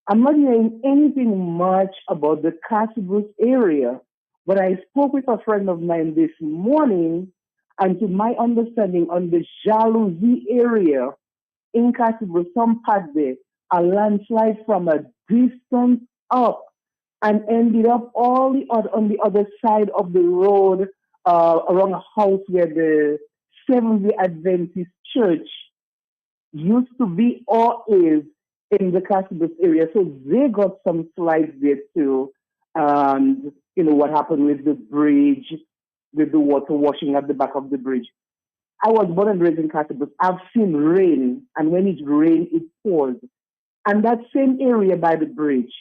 I'm not hearing anything much about the Casabus area, but I spoke with a friend of mine this morning, and to my understanding, on the Jalousie area in Casabus, some part there, a landslide from a distance up and ended up on the other side of the road around a house where the Seventh-day Adventist Church used to be or is in the Casabus area. So they got some slides there too. And, you know, what happened with the bridge, with the water washing at the back of the bridge. I was born and raised in Casabus. I've seen rain, and when it rains, it pours. And that same area by the bridge,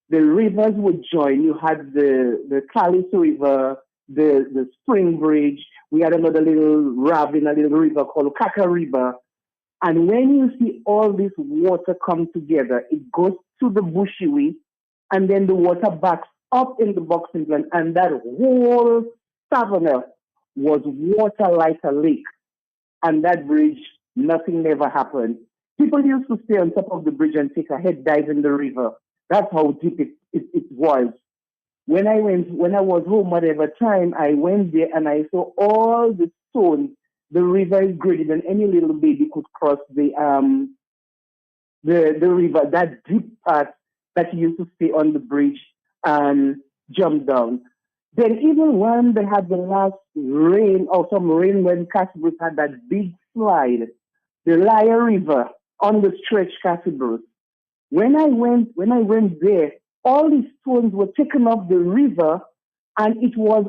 the rivers would join. You had the Calais River, the Spring Bridge. We had another little ravine, a little river called Kaka River. And when you see all this water come together, it goes to the Bushiwi, and then the water backs up in the Boxing Glen, and that whole savannah was water like a lake. And that bridge, nothing never happened. People used to stay on top of the bridge and take a head dive in the river. That's how deep it was. When I was home, whatever time, I went there and I saw all the stones. The river is greater than any little baby could cross the river. That deep part that you used to stay on the bridge and jump down. Then even when they had the last rain or some rain when Castle had that big slide, the Lyre River on the stretch Castle. When I went there, all the stones were taken off the river, and it was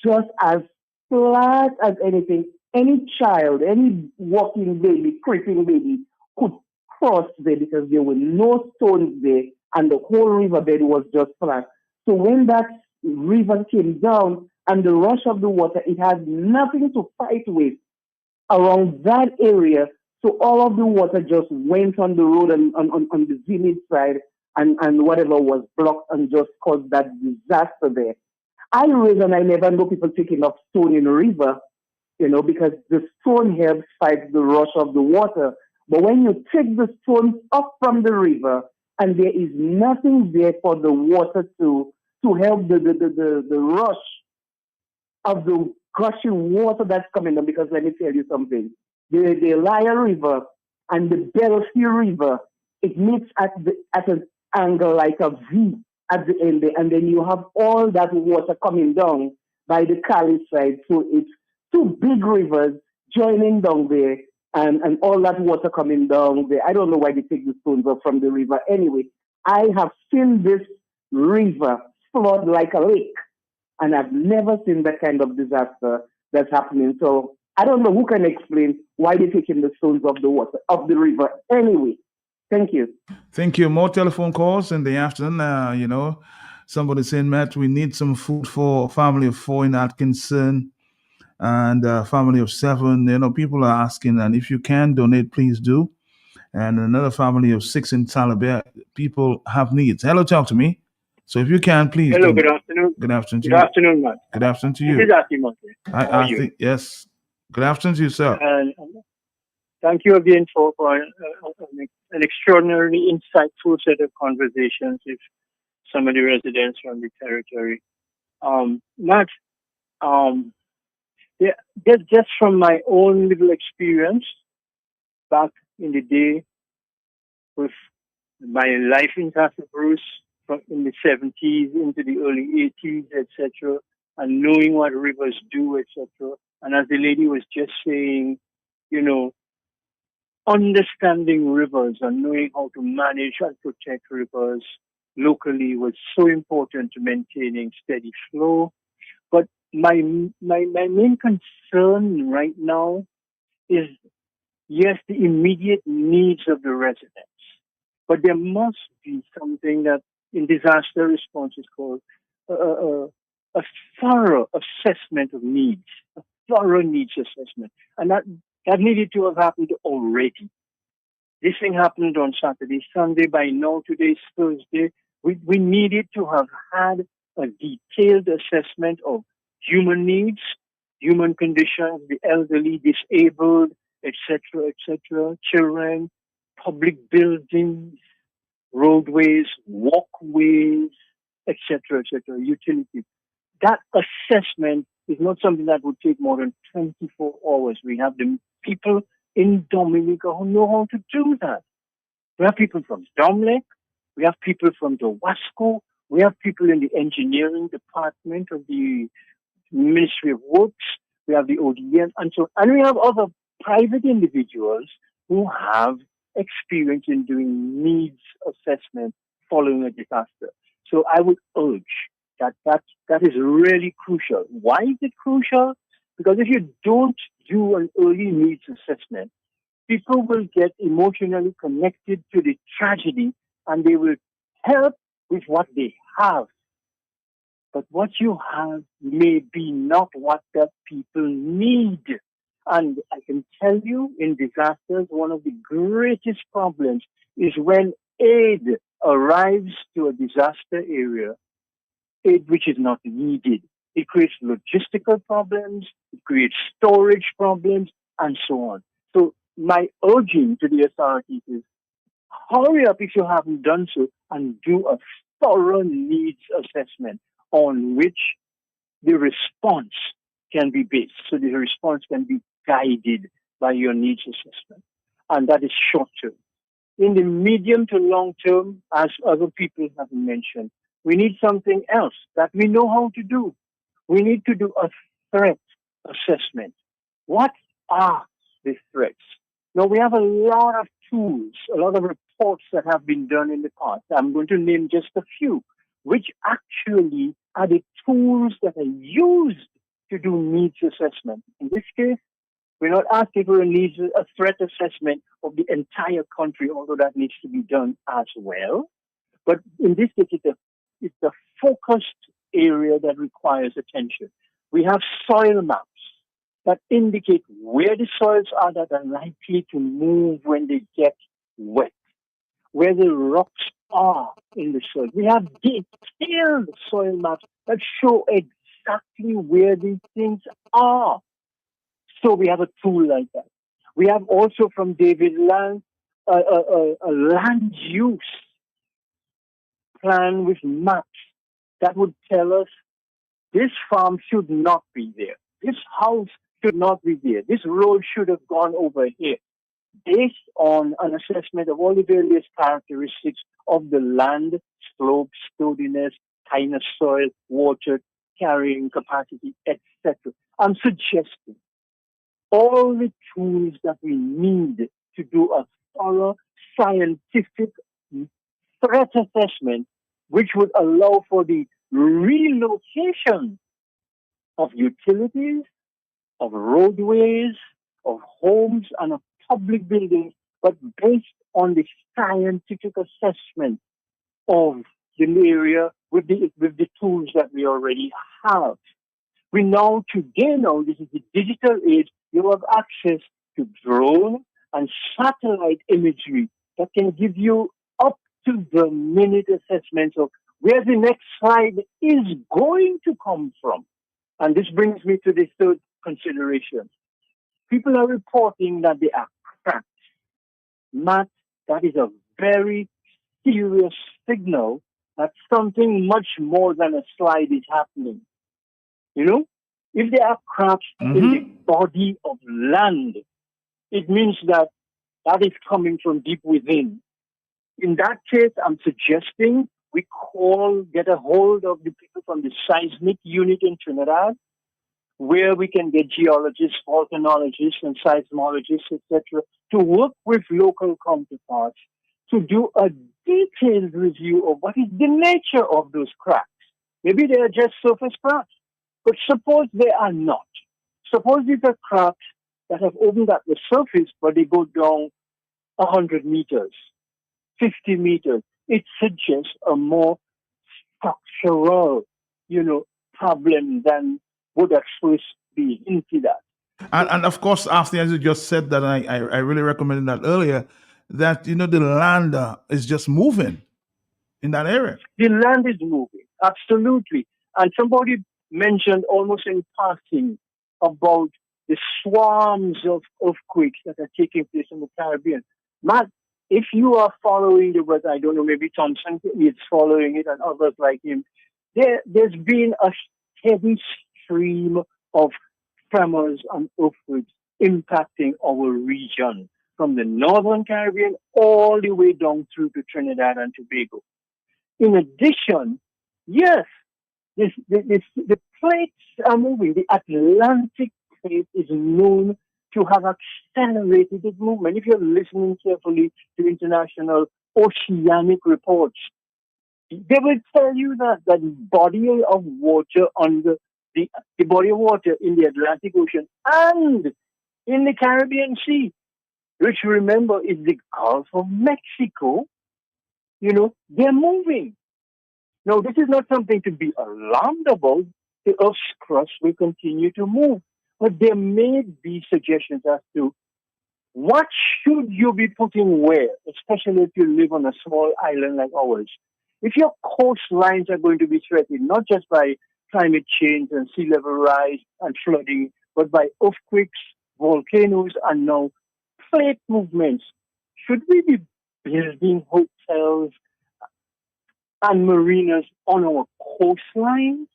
just as flat as anything. Any child, any walking baby, creeping baby could cross there because there were no stones there, and the whole riverbed was just flat. So when that river came down and the rush of the water, it had nothing to fight with around that area. So all of the water just went on the road and on the village side, and whatever was blocked, and just caused that disaster there. I never know people taking off stone in the river, because the stone helps fight the rush of the water. But when you take the stones up from the river, and there is nothing there for the water to help the rush of the gushing water that's coming down, because let me tell you something. The Lyre River and the Belfield River, it meets at an angle like a V at the end there, and then you have all that water coming down by the Cali side. So it's two big rivers joining down there, and all that water coming down there. I don't know why they take the stones up from the river. Anyway, I have seen this river flood like a lake, and I've never seen that kind of disaster that's happening. So I don't know who can explain why they're taking the stones of the water, of the river. Anyway, thank you. Thank you. More telephone calls in the afternoon. Somebody saying, Matt, we need some food for a family of 4 in Atkinson and a family of 7. People are asking, and if you can donate, please do. And another family of 6 in Talibet. People have needs. Hello, talk to me. So if you can, please. Hello, good afternoon. Good afternoon to you. Good afternoon, Matt. Good afternoon to you. This is Ati Monte. How are you? Yes. Good afternoon to you, sir. And thank you again for an extraordinarily insightful set of conversations with some of the residents from the territory. Matt, just from my own little experience back in the day with my life in Castle Bruce in the 70s into the early 80s, etc., and knowing what rivers do, etc. And as the lady was just saying, understanding rivers and knowing how to manage and protect rivers locally was so important to maintaining steady flow. But my main concern right now is, yes, the immediate needs of the residents, but there must be something that in disaster response is called a thorough assessment of needs, a thorough needs assessment. And that needed to have happened already. This thing happened on Saturday, Sunday. By now, today's Thursday. We needed to have had a detailed assessment of human needs, human conditions, the elderly, disabled, etc., children, public buildings, roadways, walkways, etc., utilities. That assessment is not something that would take more than 24 hours. We have the people in Dominica who know how to do that. We have people from Domlec, we have people from the WASCO, we have people in the engineering department of the Ministry of Works, we have the ODM, and we have other private individuals who have experience in doing needs assessment following a disaster. So I would urge that is really crucial. Why is it crucial? Because if you don't do an early needs assessment, people will get emotionally connected to the tragedy and they will help with what they have. But what you have may be not what the people need. And I can tell you, in disasters, one of the greatest problems is when aid arrives to a disaster area, aid which is not needed. It creates logistical problems, it creates storage problems, and so on. So my urging to the authorities is hurry up if you haven't done so and do a thorough needs assessment on which the response can be based. So the response can be guided by your needs assessment. And that is short term. In the medium to long term, as other people have mentioned, we need something else that we know how to do. We need to do a threat assessment. What are the threats? Now, we have a lot of tools, a lot of reports that have been done in the past. I'm going to name just a few, which actually are the tools that are used to do needs assessment. In this case, we're not asking for a threat assessment of the entire country, although that needs to be done as well. But in this case, it's a focused area that requires attention. We have soil maps that indicate where the soils are that are likely to move when they get wet, where the rocks are in the soil. We have detailed soil maps that show exactly where these things are. So we have a tool like that. We have also from David Land a land use plan with maps that would tell us this farm should not be there. This house should not be there. This road should have gone over here, based on an assessment of all the various characteristics of the land, slope, sturdiness, kind of soil, water, carrying capacity, etc. I'm suggesting all the tools that we need to do a thorough scientific threat assessment, which would allow for the relocation of utilities, of roadways, of homes, and of public buildings, but based on the scientific assessment of the area with the tools that we already have. We know today, this is the digital age, you have access to drone and satellite imagery that can give you up to the minute assessments of where the next slide is going to come from. And this brings me to the third consideration. People are reporting that they are cracked. Matt, that is a very serious signal that something much more than a slide is happening. You know, if there are cracks in the body of land, it means that is coming from deep within. In that case, I'm suggesting we get a hold of the people from the seismic unit in Trinidad, where we can get geologists, volcanologists, and seismologists, etc., to work with local counterparts to do a detailed review of what is the nature of those cracks. Maybe they are just surface cracks, but suppose they are not. Suppose these are cracks that have opened at the surface, but they go down 100 meters, 50 meters. It suggests a more structural, problem than would at first be hinted at. And of course, after as you just said that, I really recommended that earlier, that the land is just moving in that area. The land is moving, absolutely. And somebody mentioned almost in passing about the swarms of earthquakes that are taking place in the Caribbean. Matt, if you are following the weather, I don't know, maybe Thompson is following it and others like him, there's been a steady stream of tremors and earthquakes impacting our region, from the Northern Caribbean all the way down through to Trinidad and Tobago. In addition, yes, the plates are moving. The Atlantic plate is known to have accelerated its movement. If you're listening carefully to international oceanic reports, they will tell you that the body of water under the body of water in the Atlantic Ocean and in the Caribbean Sea which remember is the Gulf of Mexico, they're moving. Now, this is not something to be alarmed about. The Earth's crust will continue to move. But there may be suggestions as to what should you be putting where, especially if you live on a small island like ours. If your coastlines are going to be threatened, not just by climate change and sea level rise and flooding, but by earthquakes, volcanoes, and now plate movements, should we be building hotels and marinas on our coastline?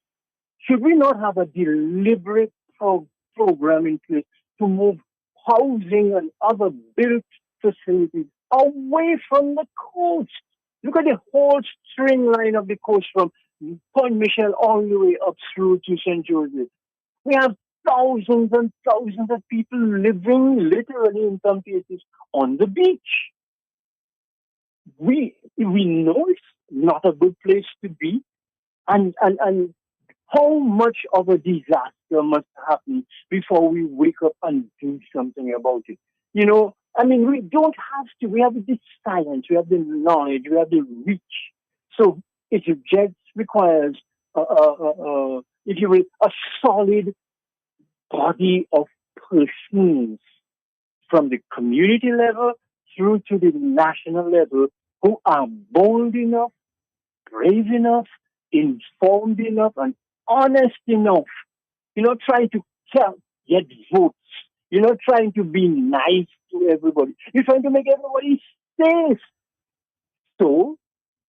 Should we not have a deliberate program in place to move housing and other built facilities away from the coast? Look at the whole string line of the coast from Point Michel all the way up through to St. Joseph. We have thousands and thousands of people living literally in some cases on the beach. We know it's not a good place to be, and how much of a disaster must happen before we wake up and do something about it? We don't have to. We have the science, we have the knowledge, we have the reach. So it just requires, if you will, a solid body of persons from the community level through to the national level who are bold enough, brave enough, informed enough, and honest enough. Trying to get votes. Trying to be nice to everybody. You're trying to make everybody safe. So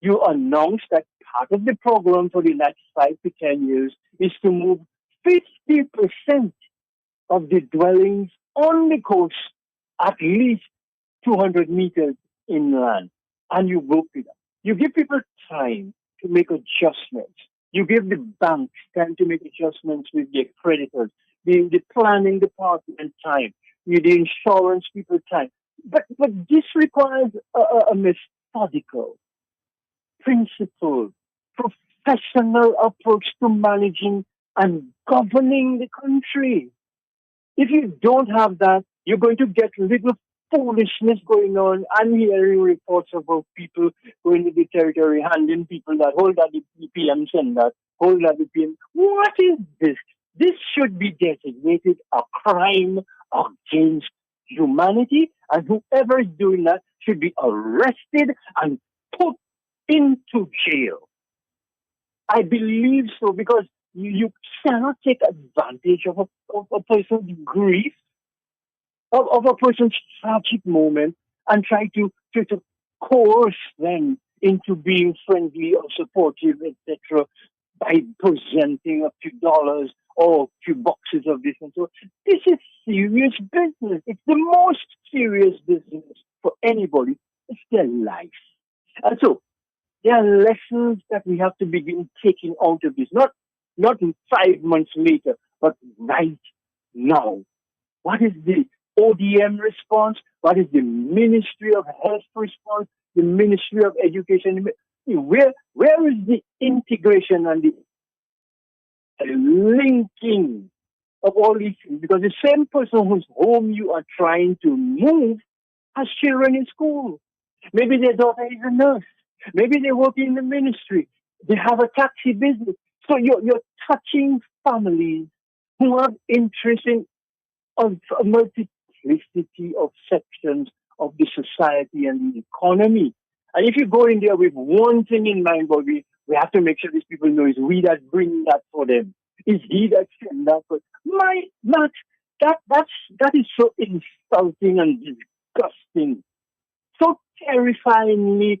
you announce that part of the program for the next 5 to 10 years is to move 50% of the dwellings on the coast at least 200 meters inland. And you work with them. You give people time to make adjustments. You give the banks time to make adjustments with their creditors, the planning department time, with the insurance people time. But this requires a methodical, principled, professional approach to managing and governing the country. If you don't have that, you're going to get little foolishness going on. I'm hearing reports about people going to the territory, handing people that, hold that the PM send that, hold that the PM. What is this? This should be designated a crime against humanity, and whoever is doing that should be arrested and put into jail. I believe so, because you cannot take advantage of a person's grief, of a person's tragic moment, and try to coerce them into being friendly or supportive, etc., by presenting a few dollars or a few boxes of this and so. This is serious business. It's the most serious business for anybody. It's their life. And so there are lessons that we have to begin taking out of this, not 5 months later, but right now. What is the ODM response? What is the Ministry of Health response? The Ministry of Education? Where is the integration and the linking of all these things? Because the same person whose home you are trying to move has children in school. Maybe their daughter is a nurse. Maybe they work in the ministry. They have a taxi business. So you're touching families who have interest in a multiplicity of sections of the society and the economy. And if you go in there with one thing in mind, but we have to make sure these people know it's we that bring that for them. It's he that send that for them. That is so insulting and disgusting. So terrifyingly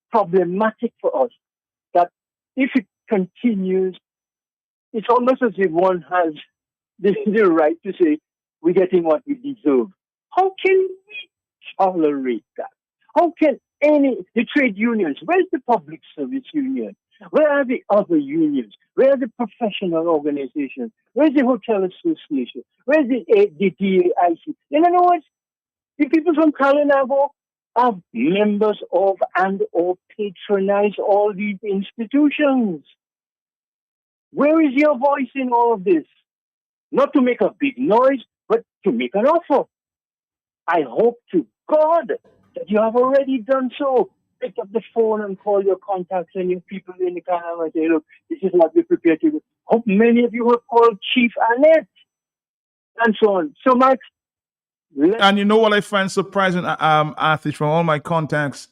problematic for us that if it continues, it's almost as if one has the right to say, we're getting what we deserve. How can we tolerate that? How can the trade unions, where's the public service union? Where are the other unions? Where are the professional organizations? Where's the hotel association? Where's the DAIC? In other words, the people from Kalinago are members of and or patronize all these institutions. Where is your voice in all of this? Not to make a big noise, but to make an offer. I hope to God that you have already done so. Pick up the phone and call your contacts and your people in the car and say, look, this is what we prepared to do. Hope many of you have called Chief Annette and so on. So Max, and you know what I find surprising, Arthur, from all my contacts,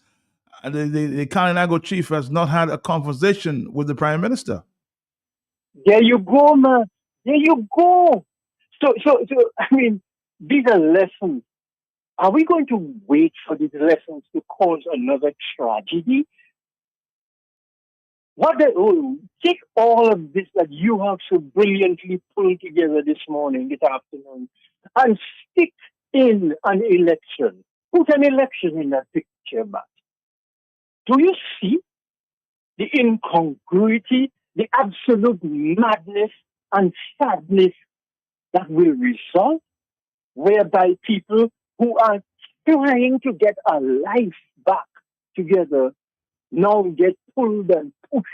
the Kalinago chief has not had a conversation with the Prime Minister. There you go, man. There you go. So I mean, these are lessons. Are we going to wait for these lessons to cause another tragedy? Take all of this that you have so brilliantly pulled together this afternoon, and stick in an election. Put an election in that picture, Matt. Do you see the incongruity, the absolute madness and sadness that will result, whereby people who are trying to get a life back together now get pulled and pushed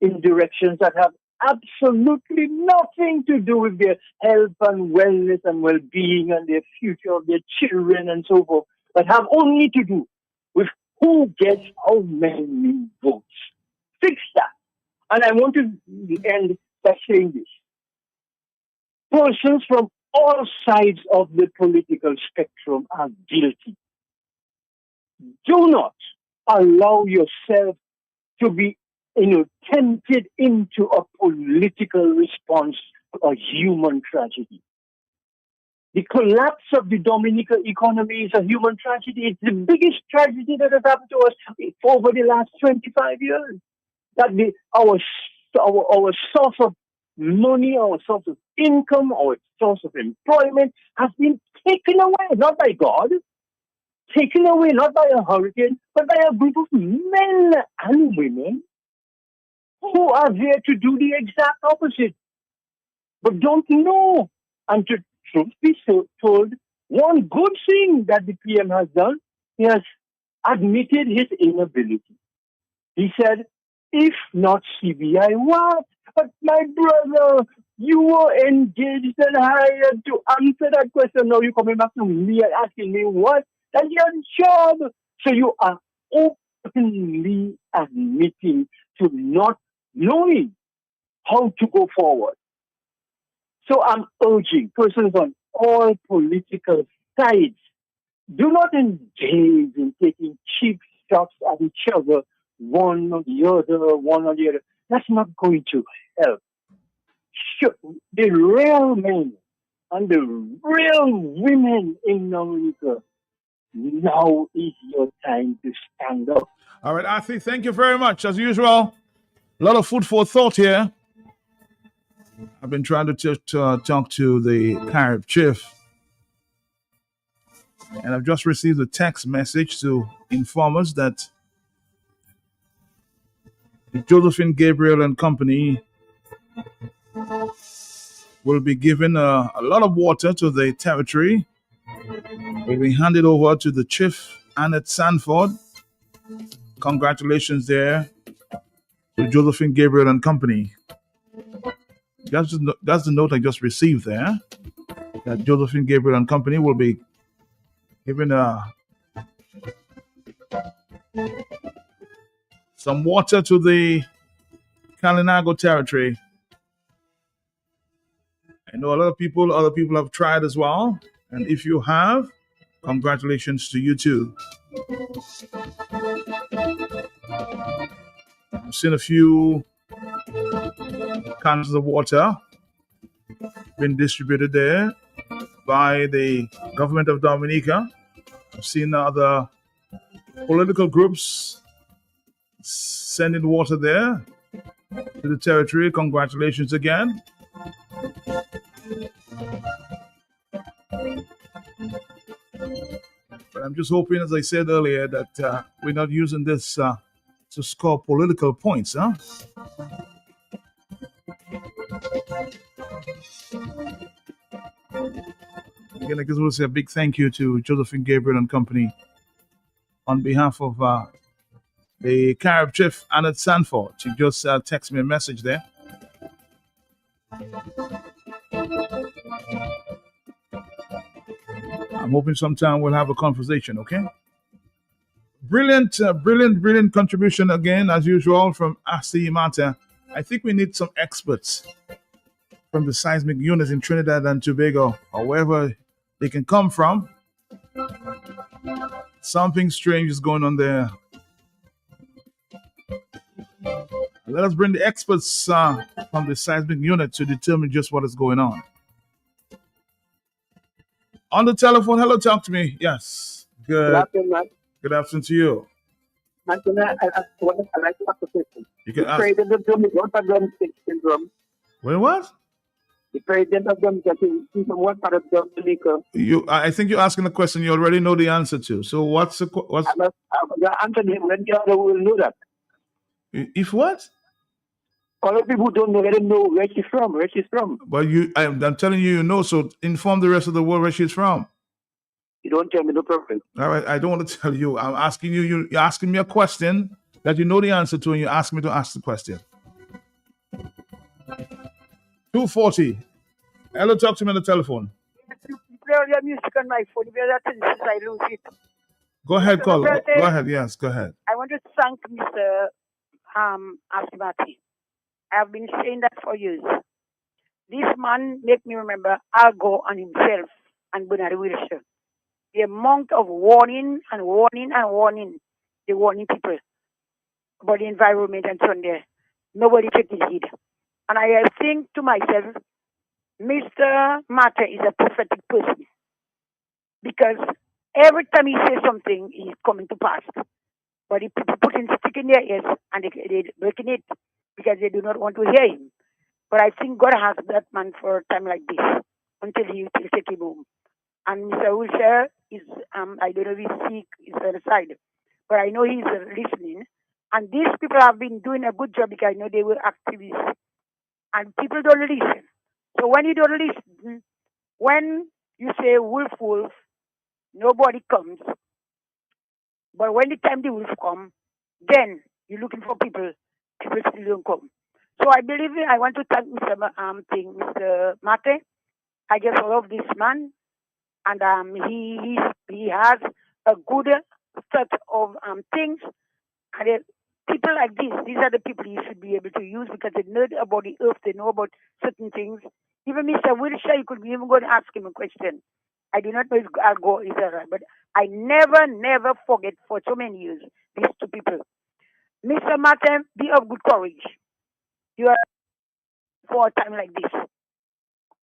in directions that have absolutely nothing to do with their health and wellness and well-being and their future of their children and so forth, but have only to do with who gets how many votes. Fix that. And I want to end by saying this. Persons from all sides of the political spectrum are guilty. Do not allow yourself to be tempted into a political response to a human tragedy. The collapse of the Dominican economy is a human tragedy. It's the biggest tragedy that has happened to us over the last 25 years. That our source of money, our source of income, our source of employment has been taken away, not by God, taken away not by a hurricane, but by a group of men and women who are there to do the exact opposite, but don't know. And to truth be told, one good thing that the PM has done, he has admitted his inability. He said, if not CBI, what? But my brother, you were engaged and hired to answer that question. Now you're coming back to me and asking me what? That's your job. So you are openly admitting to not knowing how to go forward. So I'm urging persons on all political sides, do not engage in taking cheap shots at each other, one or the other. That's not going to help. The real men and the real women in America, now is your time to stand up. All right, Arthur, thank you very much. As usual, a lot of food for thought here. I've been trying to talk to the Carib chief, and I've just received a text message to inform us that Josephine Gabriel and Company will be given a lot of water to the territory. Will be handed over to the chief, Annette Sanford. Congratulations there to Josephine Gabriel and Company. That's the note I just received there. That Josephine Gabriel and Company will be given some water to the Kalinago territory. I know a lot of people, other people have tried as well. And if you have, congratulations to you too. I've seen a few cans of water been distributed there by the government of Dominica. I've seen other political groups sending water there to the territory. Congratulations again. But I'm just hoping, as I said earlier, that we're not using this to score political points, huh? Again, I just want to say a big thank you to Josephine Gabriel and Company on behalf of the Carib chief, Annette Sanford. She just texted me a message there. I'm hoping sometime we'll have a conversation, okay? Brilliant, brilliant contribution again, as usual, from Asi Mata. I think we need some experts from the seismic units in Trinidad and Tobago, or wherever they can come from. Something strange is going on there. Let us bring the experts from the seismic unit to determine just what is going on. On the telephone, hello, talk to me. Yes. Good afternoon, man. Good afternoon to you. Man, I like to ask a question. You can the ask. president of Dominican syndrome. Wait, what? The president of Dominican is from what part of Dominica? I think you're asking a question you already know the answer to. So what's? I'm answering him when the other will know that. If what? All the people who don't know, let them know where she's from. Where she's from. But I'm telling you, you know. So inform the rest of the world where she's from. You don't tell me, no problem. All right, I don't want to tell you. I'm asking you. You're asking me a question that you know the answer to, and you ask me to ask the question. 240. Hello, talk to me on the telephone. You play all your music on my phone. If you're that since I lose it. Go ahead, caller. Go ahead. Yes, go ahead. I want to thank Mr. Asimati. I've been saying that for years. This man make me remember Al Gore and himself and Bernard Wilshire. The amount of warning and warning and warning, the warning people about the environment and so on there. Nobody takes it heed. And I think to myself, Mr. Mata is a prophetic person. Because every time he says something, he's coming to pass. But the people put in stick in their ears and they're breaking it because they do not want to hear him. But I think God has that man for a time like this until he will take him home. And Mr. Wilshire is, I don't know if he's sick, he's on the side, but I know he's listening. And these people have been doing a good job because I know they were activists. And people don't listen. So when you don't listen, when you say wolf, wolf, nobody comes. But when the time the wolf come, then you're looking for people. People still don't come. So I believe I want to thank Mr. Mate. I just love this man. And he has a good set of things. And people like this, these are the people you should be able to use because they know about the earth, they know about certain things. Even Mr. Wilshire, you could be even going to ask him a question. I do not know if Al Gore is right, but I never forget for so many years these two people. Mr. Martin, be of good courage. You are for a time like this.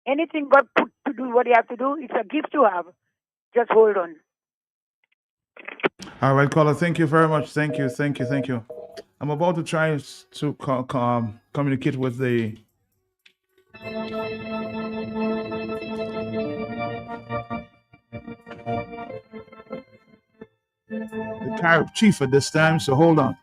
Anything God put to do what you have to do, it's a gift to have. Just hold on. All right, caller. Thank you very much. Thank you. I'm about to try to communicate with the Carib chief at this time, so hold on.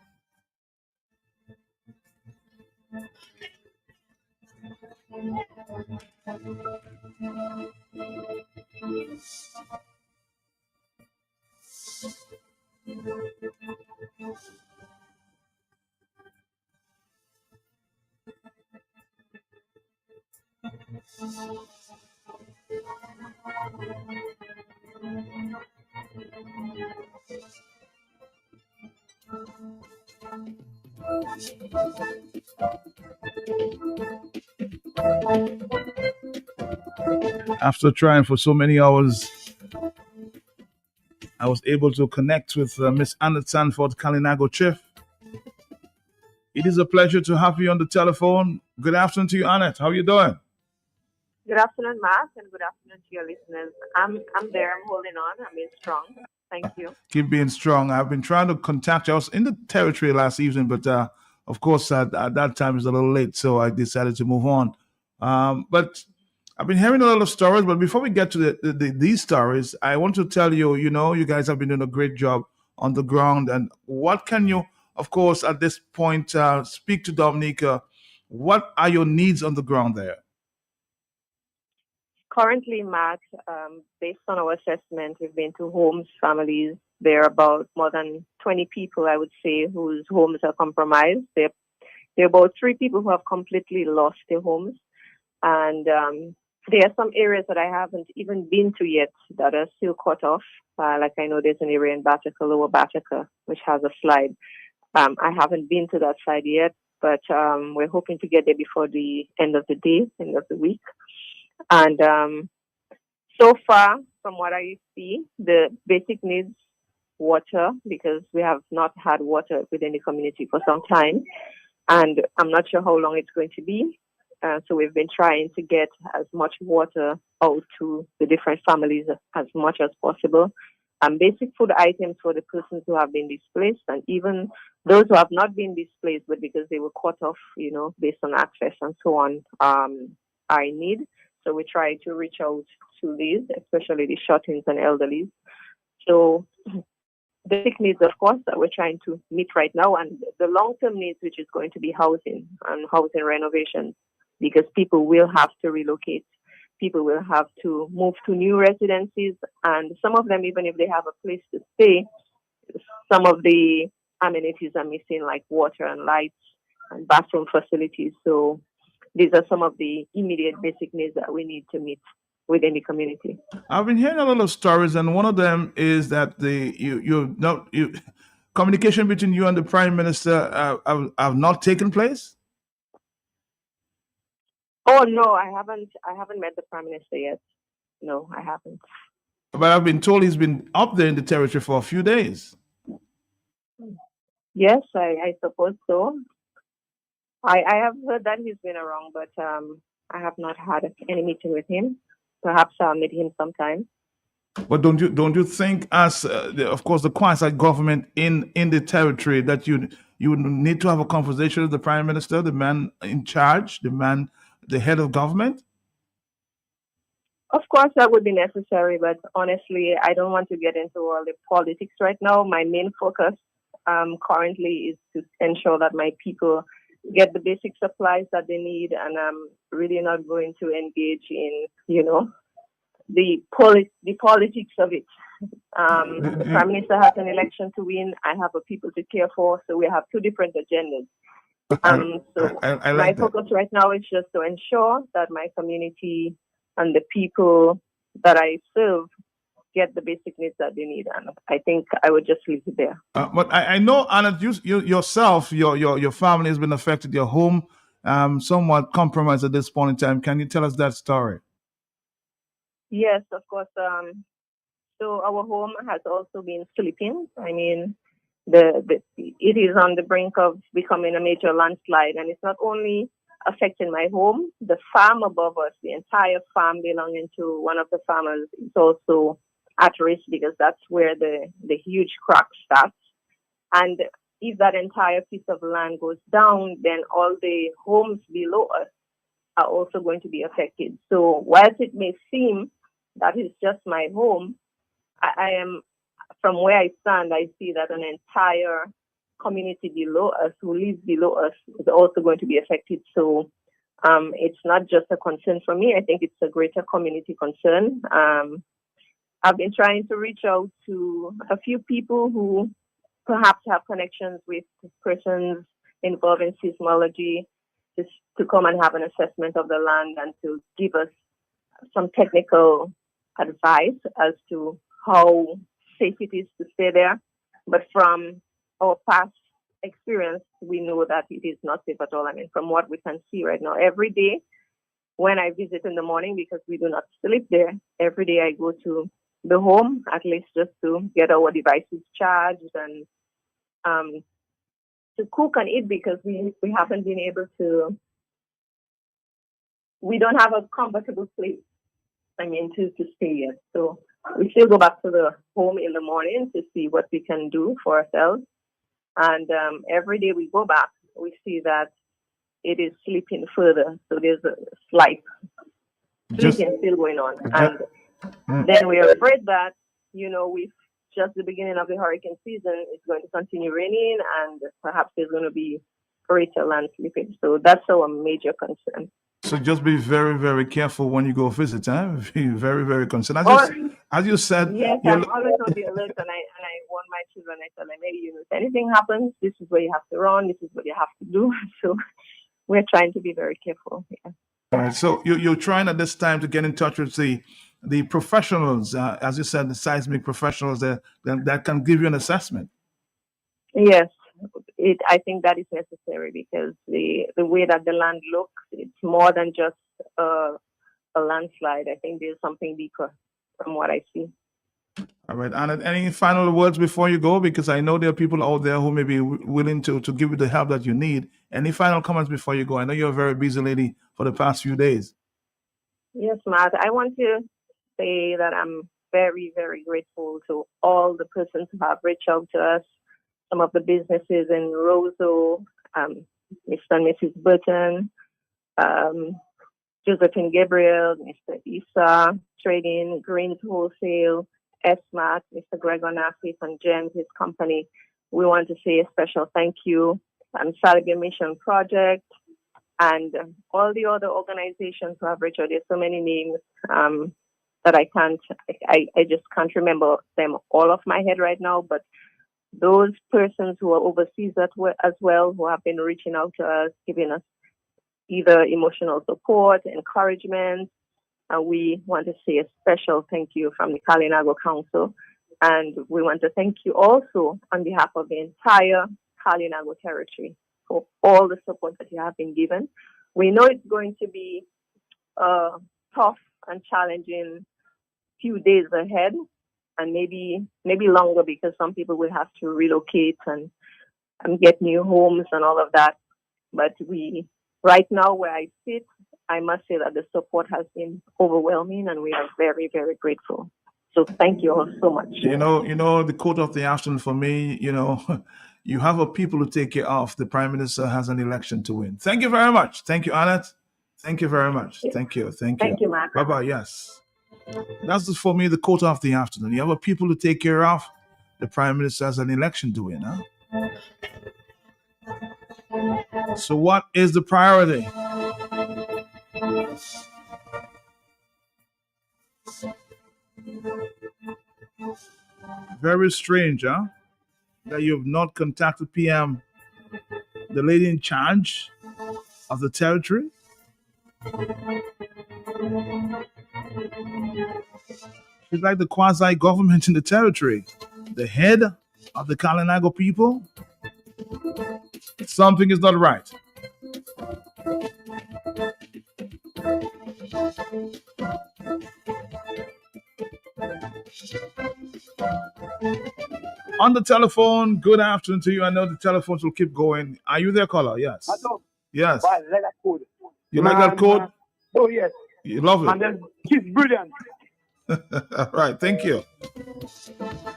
After trying for so many hours, I was able to connect with Miss Annette Sanford, Kalinago Chief. It is a pleasure to have you on the telephone. Good afternoon to you, Annette. How are you doing? Good afternoon, Mark, and good afternoon to your listeners. I'm there. I'm holding on. I'm being strong. Thank you. Keep being strong. I've been trying to contact you. I was in the territory last evening, but of course, at that time it was a little late, so I decided to move on. But I've been hearing a lot of stories, but before we get to these stories, I want to tell you, you guys have been doing a great job on the ground. And what can you, of course, at this point, speak to Dominica? What are your needs on the ground there? Currently, Mark, based on our assessment, we've been to homes, families. There are about more than 20 people, I would say, whose homes are compromised. There are about 3 people who have completely lost their homes. And there are some areas that I haven't even been to yet that are still cut off. Like I know there's an area in Bataka, Lower Bataka, which has a slide. I haven't been to that side yet, but we're hoping to get there before the end of the day, end of the week. And so far, from what I see, the basic needs, water, because we have not had water within the community for some time. And I'm not sure how long it's going to be. So we've been trying to get as much water out to the different families as much as possible. Basic food items for the persons who have been displaced, and even those who have not been displaced, but because they were cut off, based on access and so on, are in need. So we try to reach out to these, especially the shut-ins and elderly. So the basic needs, of course, that we're trying to meet right now, and the long-term needs, which is going to be housing and housing renovation, because people will have to relocate. People will have to move to new residencies, and some of them, even if they have a place to stay, some of the amenities are missing, like water and lights and bathroom facilities. So these are some of the immediate basic needs that we need to meet within the community. I've been hearing a lot of stories, and one of them is that communication between you and the Prime Minister have not taken place. Oh no, I haven't met the Prime Minister yet. No, I haven't. But I've been told he's been up there in the territory for a few days. Yes, I suppose so. I have heard that he's been around, but I have not had any meeting with him. Perhaps I'll meet him sometime. But don't you think, as of course the quasi government in the territory, that you would need to have a conversation with the Prime Minister, the man in charge, the head of government? Of course, that would be necessary, but honestly, I don't want to get into all the politics right now. My main focus currently is to ensure that my people get the basic supplies that they need, and I'm really not going to engage in, the politics of it. The Prime Minister has an election to win. I have a people to care for, so we have two different agendas. So I my like that. focus right now is just to ensure that my community and the people that I serve get the basic needs that they need, and I think I would just leave it there. But I know, Anna, you yourself, your family has been affected, your home somewhat compromised at this point in time. Can you tell us that story? Yes, of course. So our home has also been slipping. I mean, it is on the brink of becoming a major landslide, and it's not only affecting my home, the farm above us, the entire farm belonging to one of the farmers, is also at risk, because that's where the huge crack starts. And if that entire piece of land goes down, then all the homes below us are also going to be affected. So whilst it may seem that is just my home, I am, from where I stand, I see that an entire community below us, who lives below us, is also going to be affected. So it's not just a concern for me. I think it's a greater community concern. I've been trying to reach out to a few people who perhaps have connections with persons involved in seismology, just to come and have an assessment of the land and to give us some technical advice as to how safe it is to stay there. But from our past experience, we know that it is not safe at all. I mean, from what we can see right now, every day when I visit in the morning, because we do not sleep there, every day I go to the home, at least just to get our devices charged and to cook and eat, because we haven't been able to, we don't have a comfortable place, to stay yet. So we still go back to the home in the morning to see what we can do for ourselves. And every day we go back, we see that it is slipping further. So there's a slight slipping still going on. And then we are afraid that, with just the beginning of the hurricane season, it's going to continue raining, and perhaps there's going to be greater land slippage. So that's our major concern. So just be very, very careful when you go visit. Be very, very concerned. As you said, yes, I'm always on the alert, and I warn my children. I tell them, hey, if anything happens, this is where you have to run. This is what you have to do. So we're trying to be very careful. Yeah. All right. So you're trying at this time to get in touch with the professionals, as you said, the seismic professionals that can give you an assessment. Yes, I think that is necessary because the way that the land looks, it's more than just a landslide. I think there's something deeper from what I see. All right. And any final words before you go? Because I know there are people out there who may be willing to give you the help that you need. Any final comments before you go? I know you're a very busy lady for the past few days. Yes, Matt. I want to say that I'm very, very grateful to all the persons who have reached out to us, some of the businesses in Roseau, Mr. and Mrs. Burton, Josephine Gabriel, Mr. Issa Trading, Greens Wholesale, SMAT, Mr. Gregor Nassif, and James, his company. We want to say a special thank you. Salvia Mission Project, and all the other organizations who have reached out. There's so many names that I just can't remember them all off my head right now, but those persons who are overseas as well, who have been reaching out to us, giving us either emotional support, encouragement, and we want to say a special thank you from the Kalinago Council. And we want to thank you also on behalf of the entire Kalinago territory for all the support that you have been given. We know it's going to be a tough and challenging few days ahead, and maybe longer, because some people will have to relocate and get new homes and all of that. But right now where I sit, I must say that the support has been overwhelming, and we are very, very grateful. So thank you all so much. You know, the quote of the afternoon for me, you have a people to take care of. The Prime Minister has an election to win. Thank you very much. Thank you, Annette. Thank you very much. Thank you. Thank you, Mark. Bye-bye. Yes. That's for me the quote of the afternoon. You have a people to take care of. The Prime Minister has an election to win. So what is the priority? Very strange, that you have not contacted PM, the lady in charge of the territory. She's like the quasi-government in the territory, the head of the Kalinago people. Something is not right. On the telephone, good afternoon to you. I know the telephones will keep going. Are you there, caller? Yes. Hello. Yes. I like that code. You like that code? Oh, yes. You love it? And then it's brilliant. All right, thank you.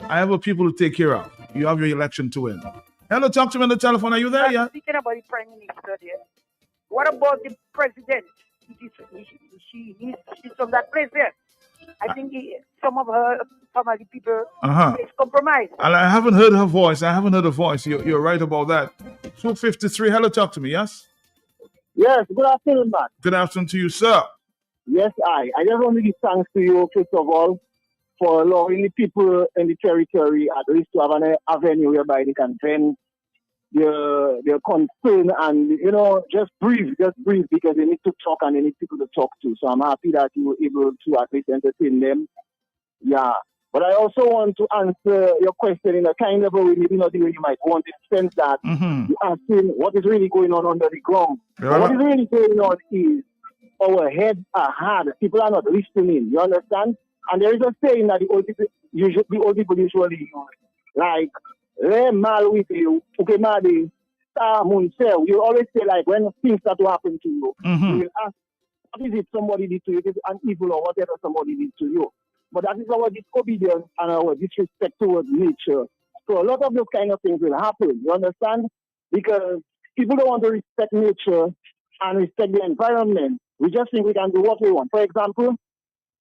I have a people to take care of. You have your election to win. Hello, talk to me on the telephone. Are you there? Yeah. Speaking about the Prime Minister there, what about the President? She's from that place there. I think some of the people is compromised. And I haven't heard her voice. You're right about that. 253. Hello, talk to me. Yes. Yes. Good afternoon, man. Good afternoon to you, sir. Yes, I just want to give thanks to you, first of all, for allowing the people in the territory at least to have an avenue whereby they can vent their concern and, just breathe because they need to talk and they need people to talk to. So I'm happy that you were able to at least entertain them. Yeah. But I also want to answer your question in a kind of a way, maybe not the way you might want, in the sense that you're asking what is really going on under the ground. Yeah. What is really going on is our heads are hard. People are not listening. You understand? And there is a saying that the old people usually use, like, "Le mal with you, okay, Madi, you always say, like, when things start to happen to you, you will ask, what is it somebody did to you? Is it an evil or whatever somebody did to you? But that is our disobedience and our disrespect towards nature. So a lot of those kind of things will happen. You understand? Because people don't want to respect nature and respect the environment. We just think we can do what we want. For example,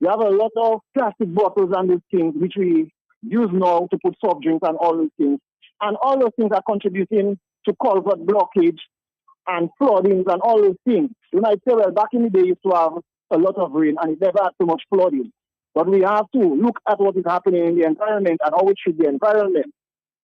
we have a lot of plastic bottles and these things which we use now to put soft drinks and all those things. And all those things are contributing to culvert blockage and floodings and all those things. You might say, well, back in the day, you used to have a lot of rain and it never had so much flooding. But we have to look at what is happening in the environment and how it should be environment.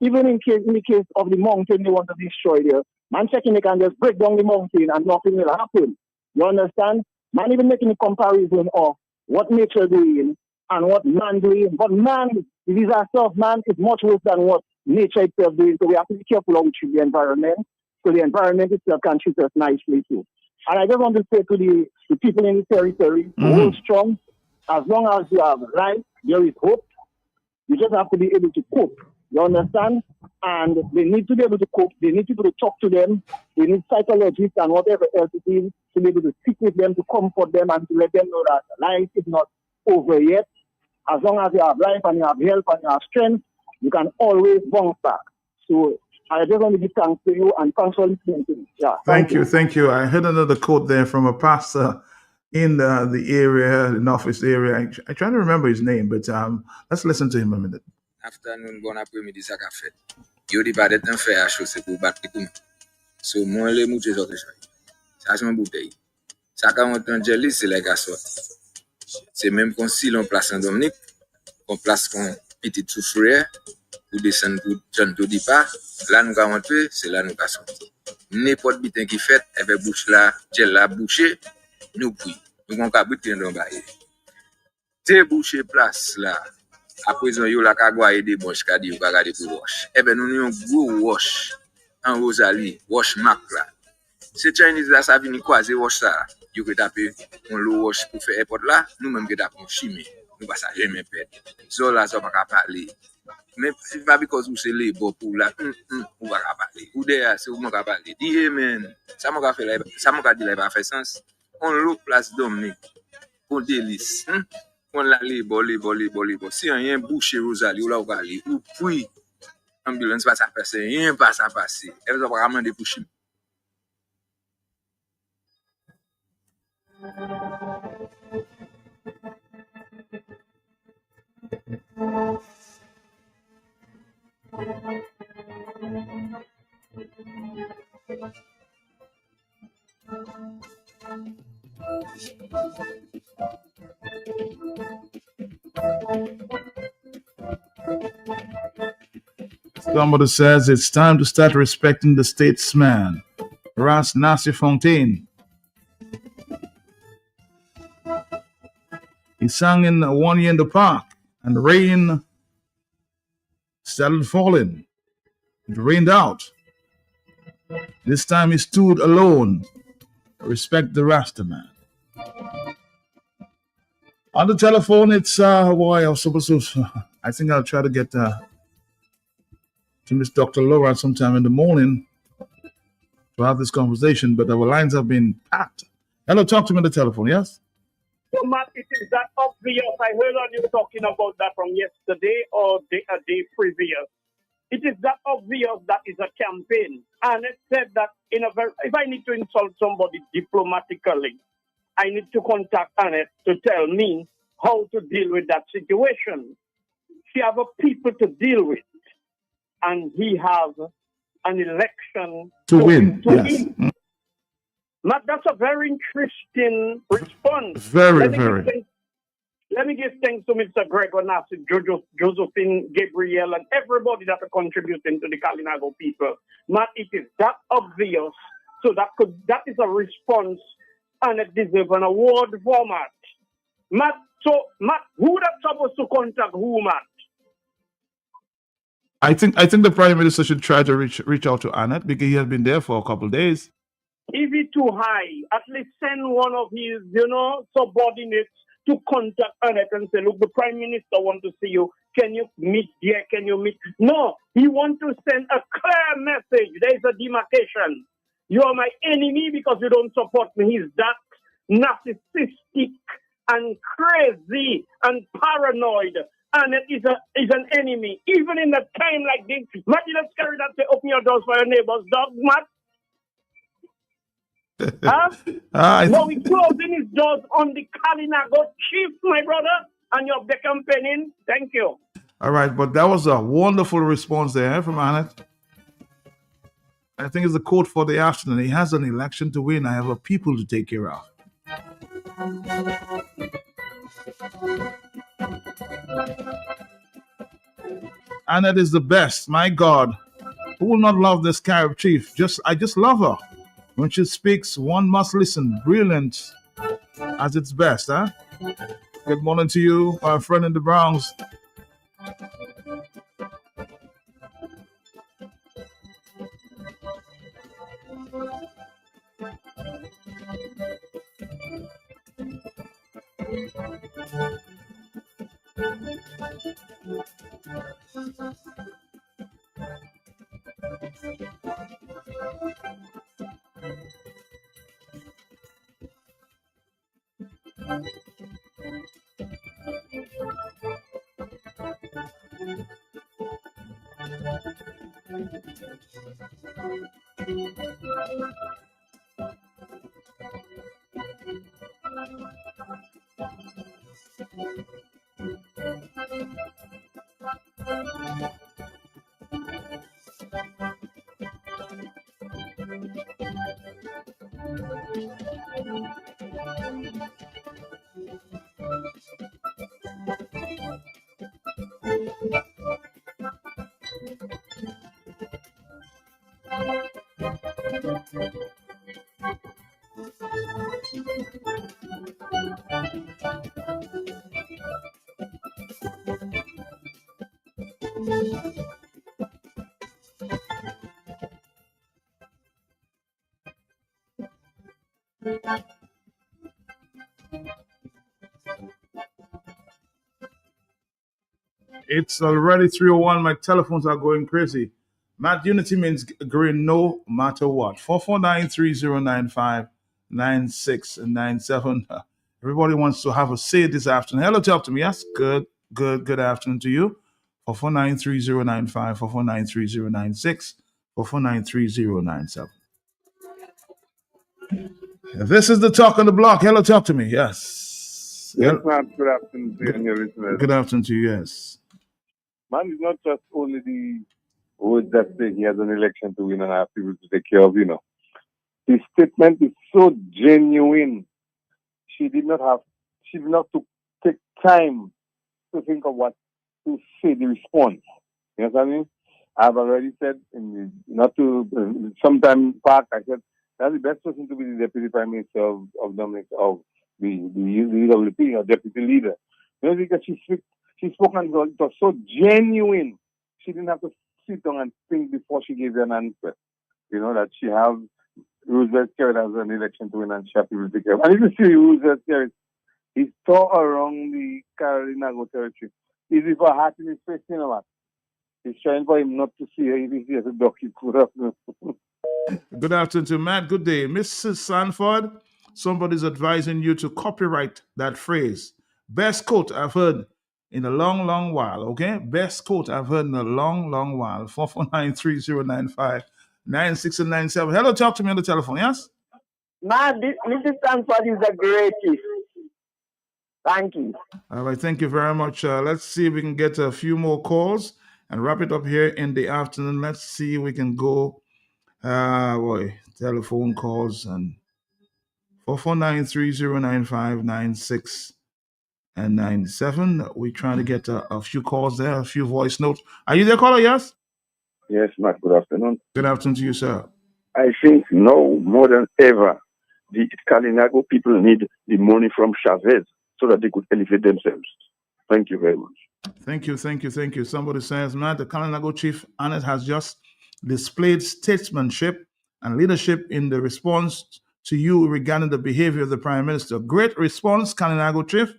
Even in the case of the mountain they want to destroy there, man checking they can just break down the mountain and nothing will happen. You understand? Man even making a comparison of what nature doing and what man doing. But man, the disaster of man is much worse than what nature itself doing. So we have to be careful how we treat the environment. So the environment itself can treat us nicely too. And I just want to say to the people in the territory, hold strong. As long as you have life, there is hope. You just have to be able to cope. You understand? And they need to be able to cope. They need people to talk to them. They need psychologists and whatever else it is to be able to sit with them, to comfort them, and to let them know that life is not over yet. As long as you have life and you have health and you have strength, you can always bounce back. So I just want to give thanks to you and thanks for listening to me. Yeah, Thank you. I heard another quote there from a pastor in the area, the Northwest area. I try to remember his name, but let's listen to him a minute. Afternoon, bon après-midi, ça qu'a fait. Yo di pas d'être fait à chose pour battre pour nous. So moi les mouches autres choses. Ça c'est une bouteille. Ça quand on entend jelly c'est les gars sorti. C'est même qu'on si l'on place en Dominique, on place qu'on petit souffrière pour descendre pour John Todi pas. Là nous quand rentrer, c'est là nous qu'a sorti. N'importe bitin qui fait avec bouche là, gel là boucher, nous puis. Nous on ka buter dans bailler. Té boucher place là. À présent, yo la kagwa des boches kadi yo kagade pour wash. Eh ben nous yon gros wash en Rosalie, wash Mac là. C'est Chinese là ça vini croiser wash ça. Yo que taper on lo wash pour faire airport là, nous même que taper chimie. Nous pas ça jamais perdre. So là ça pas parler. Mais c'est pas because vous c'est les bon pour là, on va parler. Ou derrière c'est on va parler. Dis amen. Ça m'a fait là, ça m'a dit là pas fait sens. On lo place Dominique pour délice. On la libre. Si rien bouché Rosalie ou là ou aller ou puis ambulance pas ça passer, rien pas ça passer. Elle va pas demander pour chim. Somebody says it's time to start respecting the statesman. Ras Nasir Fontaine. He sang in One Year in the Park, and rain started falling. It rained out. This time he stood alone. Respect the Rasta man. On the telephone, it's I think I'll try to get to Miss Dr. Laura sometime in the morning to have this conversation, but our lines have been packed. Hello, talk to me on the telephone, yes? So, Matt, it is that obvious. I heard on you talking about that from yesterday or a day previous. It is that obvious that is a campaign. And it said that if I need to insult somebody diplomatically, I need to contact Annette to tell me how to deal with that situation. She have a people to deal with. And he has an election to win. Yes. Matt, that's a very interesting response. Very. Let me give thanks to Mr. Gregor Nassif, Josephine, Gabriel, and everybody that are contributing to the Kalinago people. Matt, it is that obvious. So that is a response, and it deserves an award format. Matt, who that's supposed to contact who, Matt? I think the Prime Minister should try to reach out to Annette because he has been there for a couple of days. If it's too high, at least send one of his, subordinates to contact Annette and say, look, the Prime Minister wants to see you. Can you meet there? Can you meet? No, he wants to send a clear message. There is a demarcation. You are my enemy because you don't support me. He's that narcissistic and crazy and paranoid. Annette is an enemy. Even in a time like this, imagine let's carry that to open your doors for your neighbor's dog, Matt. Now he's closing his doors on the Kalinago chief, my brother, and you're campaigning. Thank you. All right, but that was a wonderful response there from Annette. I think it's a quote for the afternoon. He has an election to win. I have a people to take care of. Annette is the best. My God, who will not love this Carib chief? I just love her. When she speaks, one must listen. Brilliant. at its best, huh? Good morning to you, my friend in the Bronx. It's already 3:01. My telephones are going crazy. Matt, unity means agreeing no matter what. 449-3095-9697. Everybody wants to have a say this afternoon. Hello, talk to me. Yes, good afternoon to you. 449-3095, 449-3096, 449-3097. This is the talk on the block. Hello, talk to me. Yes. Yes, ma'am. Good afternoon to you and your listeners. Good afternoon to you, yes. Man, it's not just only the words that say he has an election to win and I have people to take care of, His statement is so genuine. She did not to take time to think of what to say, the response. You know what I mean? I've already said, sometime back, I said, that's the best person to be the Deputy Prime Minister of the UWP, or Deputy Leader. Because she spoke and it was so genuine. She didn't have to sit down and think before she gave an answer. That she have Roosevelt Skerrit as an election to win and she have people to take care of. And if you see Roosevelt Skerrit, he's tore around the Carolina territory. Is it for a heart in his face, what? He's trying for him not to see her if he sees a donkey. Good afternoon to Matt. Good day. Mrs. Sanford, somebody's advising you to copyright that phrase. Best quote I've heard in a long, long while, okay? Best quote I've heard in a long, long while. 449-3095-9697. Hello, talk to me on the telephone, yes? Man, Mrs. Sanford is the greatest. Thank you. All right, thank you very much. Let's see if we can get a few more calls and wrap it up here in the afternoon. Let's see if we can go. Telephone calls and 449-3095-9697. We're trying to get a few calls there, a few voice notes. Are you there, caller? Yes? Yes, Matt. Good afternoon. Good afternoon to you, sir. I think now more than ever, the Kalinago people need the money from Chavez so that they could elevate themselves. Thank you very much. Thank you. Somebody says, Matt, the Kalinago chief, Annette, has just displayed statesmanship and leadership in the response to you regarding the behavior of the Prime Minister. Great response, Kalinago chief.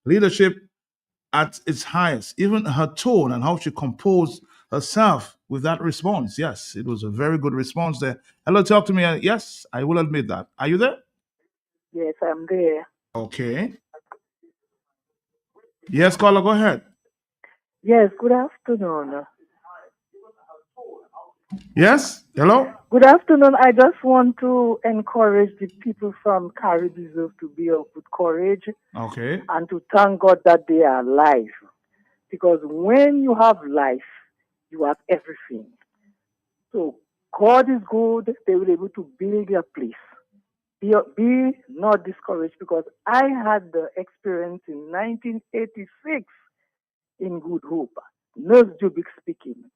Leadership at its highest. Even her tone and how she composed herself with that response. Yes, it was a very good response there. Hello, talk to me. Yes, I will admit that. Are you there? Yes, I'm there. Okay. Yes, caller, go ahead. Yes, good afternoon. Yes, hello? Good afternoon. I just want to encourage the people from Carrie Deserve to be of good courage. Okay. And to thank God that they are alive. Because when you have life, you have everything. So God is good. They will be able to build their place. Be not discouraged, because I had the experience in 1986 in Good Hope. Nurse Jubik speaking.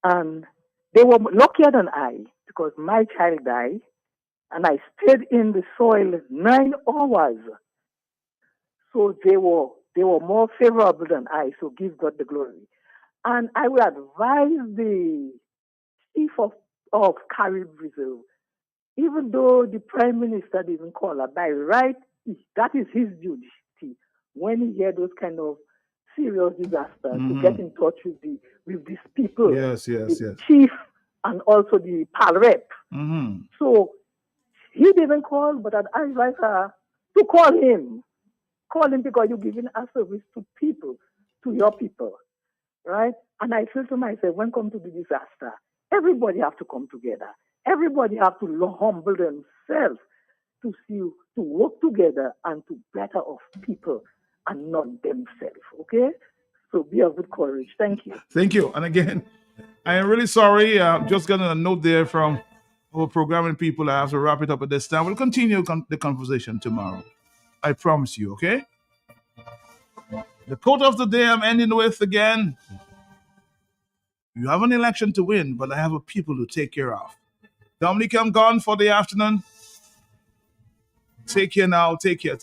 And they were luckier than I, because my child died, and I stayed in the soil 9 hours So they were more favorable than I, so give God the glory. And I would advise the chief of Carib Reserve, even though the Prime Minister didn't call her, by right, that is his duty when he hear those kind of serious disasters to get in touch with these people. Yes. Chief and also the PAL rep. So he didn't call, but I advise her to call him. Call him because you're giving a service to people, to your people, right? And I feel to myself, when come to the disaster, everybody have to come together. Everybody have to humble themselves to work together and to better off people and not themselves, okay? So be of good courage. Thank you. Thank you. And again, I am really sorry. Just got a note there from our programming people. I have to wrap it up at this time. We'll continue the conversation tomorrow. I promise you, okay? The quote of the day I'm ending with again. You have an election to win, but I have a people to take care of. Dominic, I'm gone for the afternoon. Take care now. Take care.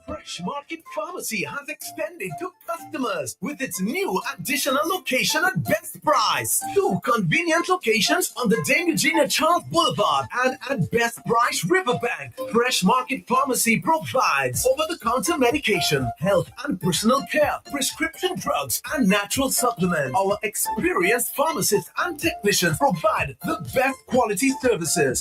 Fresh Market Pharmacy has expanded to customers with its new additional location at Best Price. 2 convenient locations on the Dame Eugenia Charles Boulevard and at Best Price Riverbank. Fresh Market Pharmacy provides over-the-counter medication, health and personal care, prescription drugs, and natural supplements. Our experienced pharmacists and technicians provide the best quality services.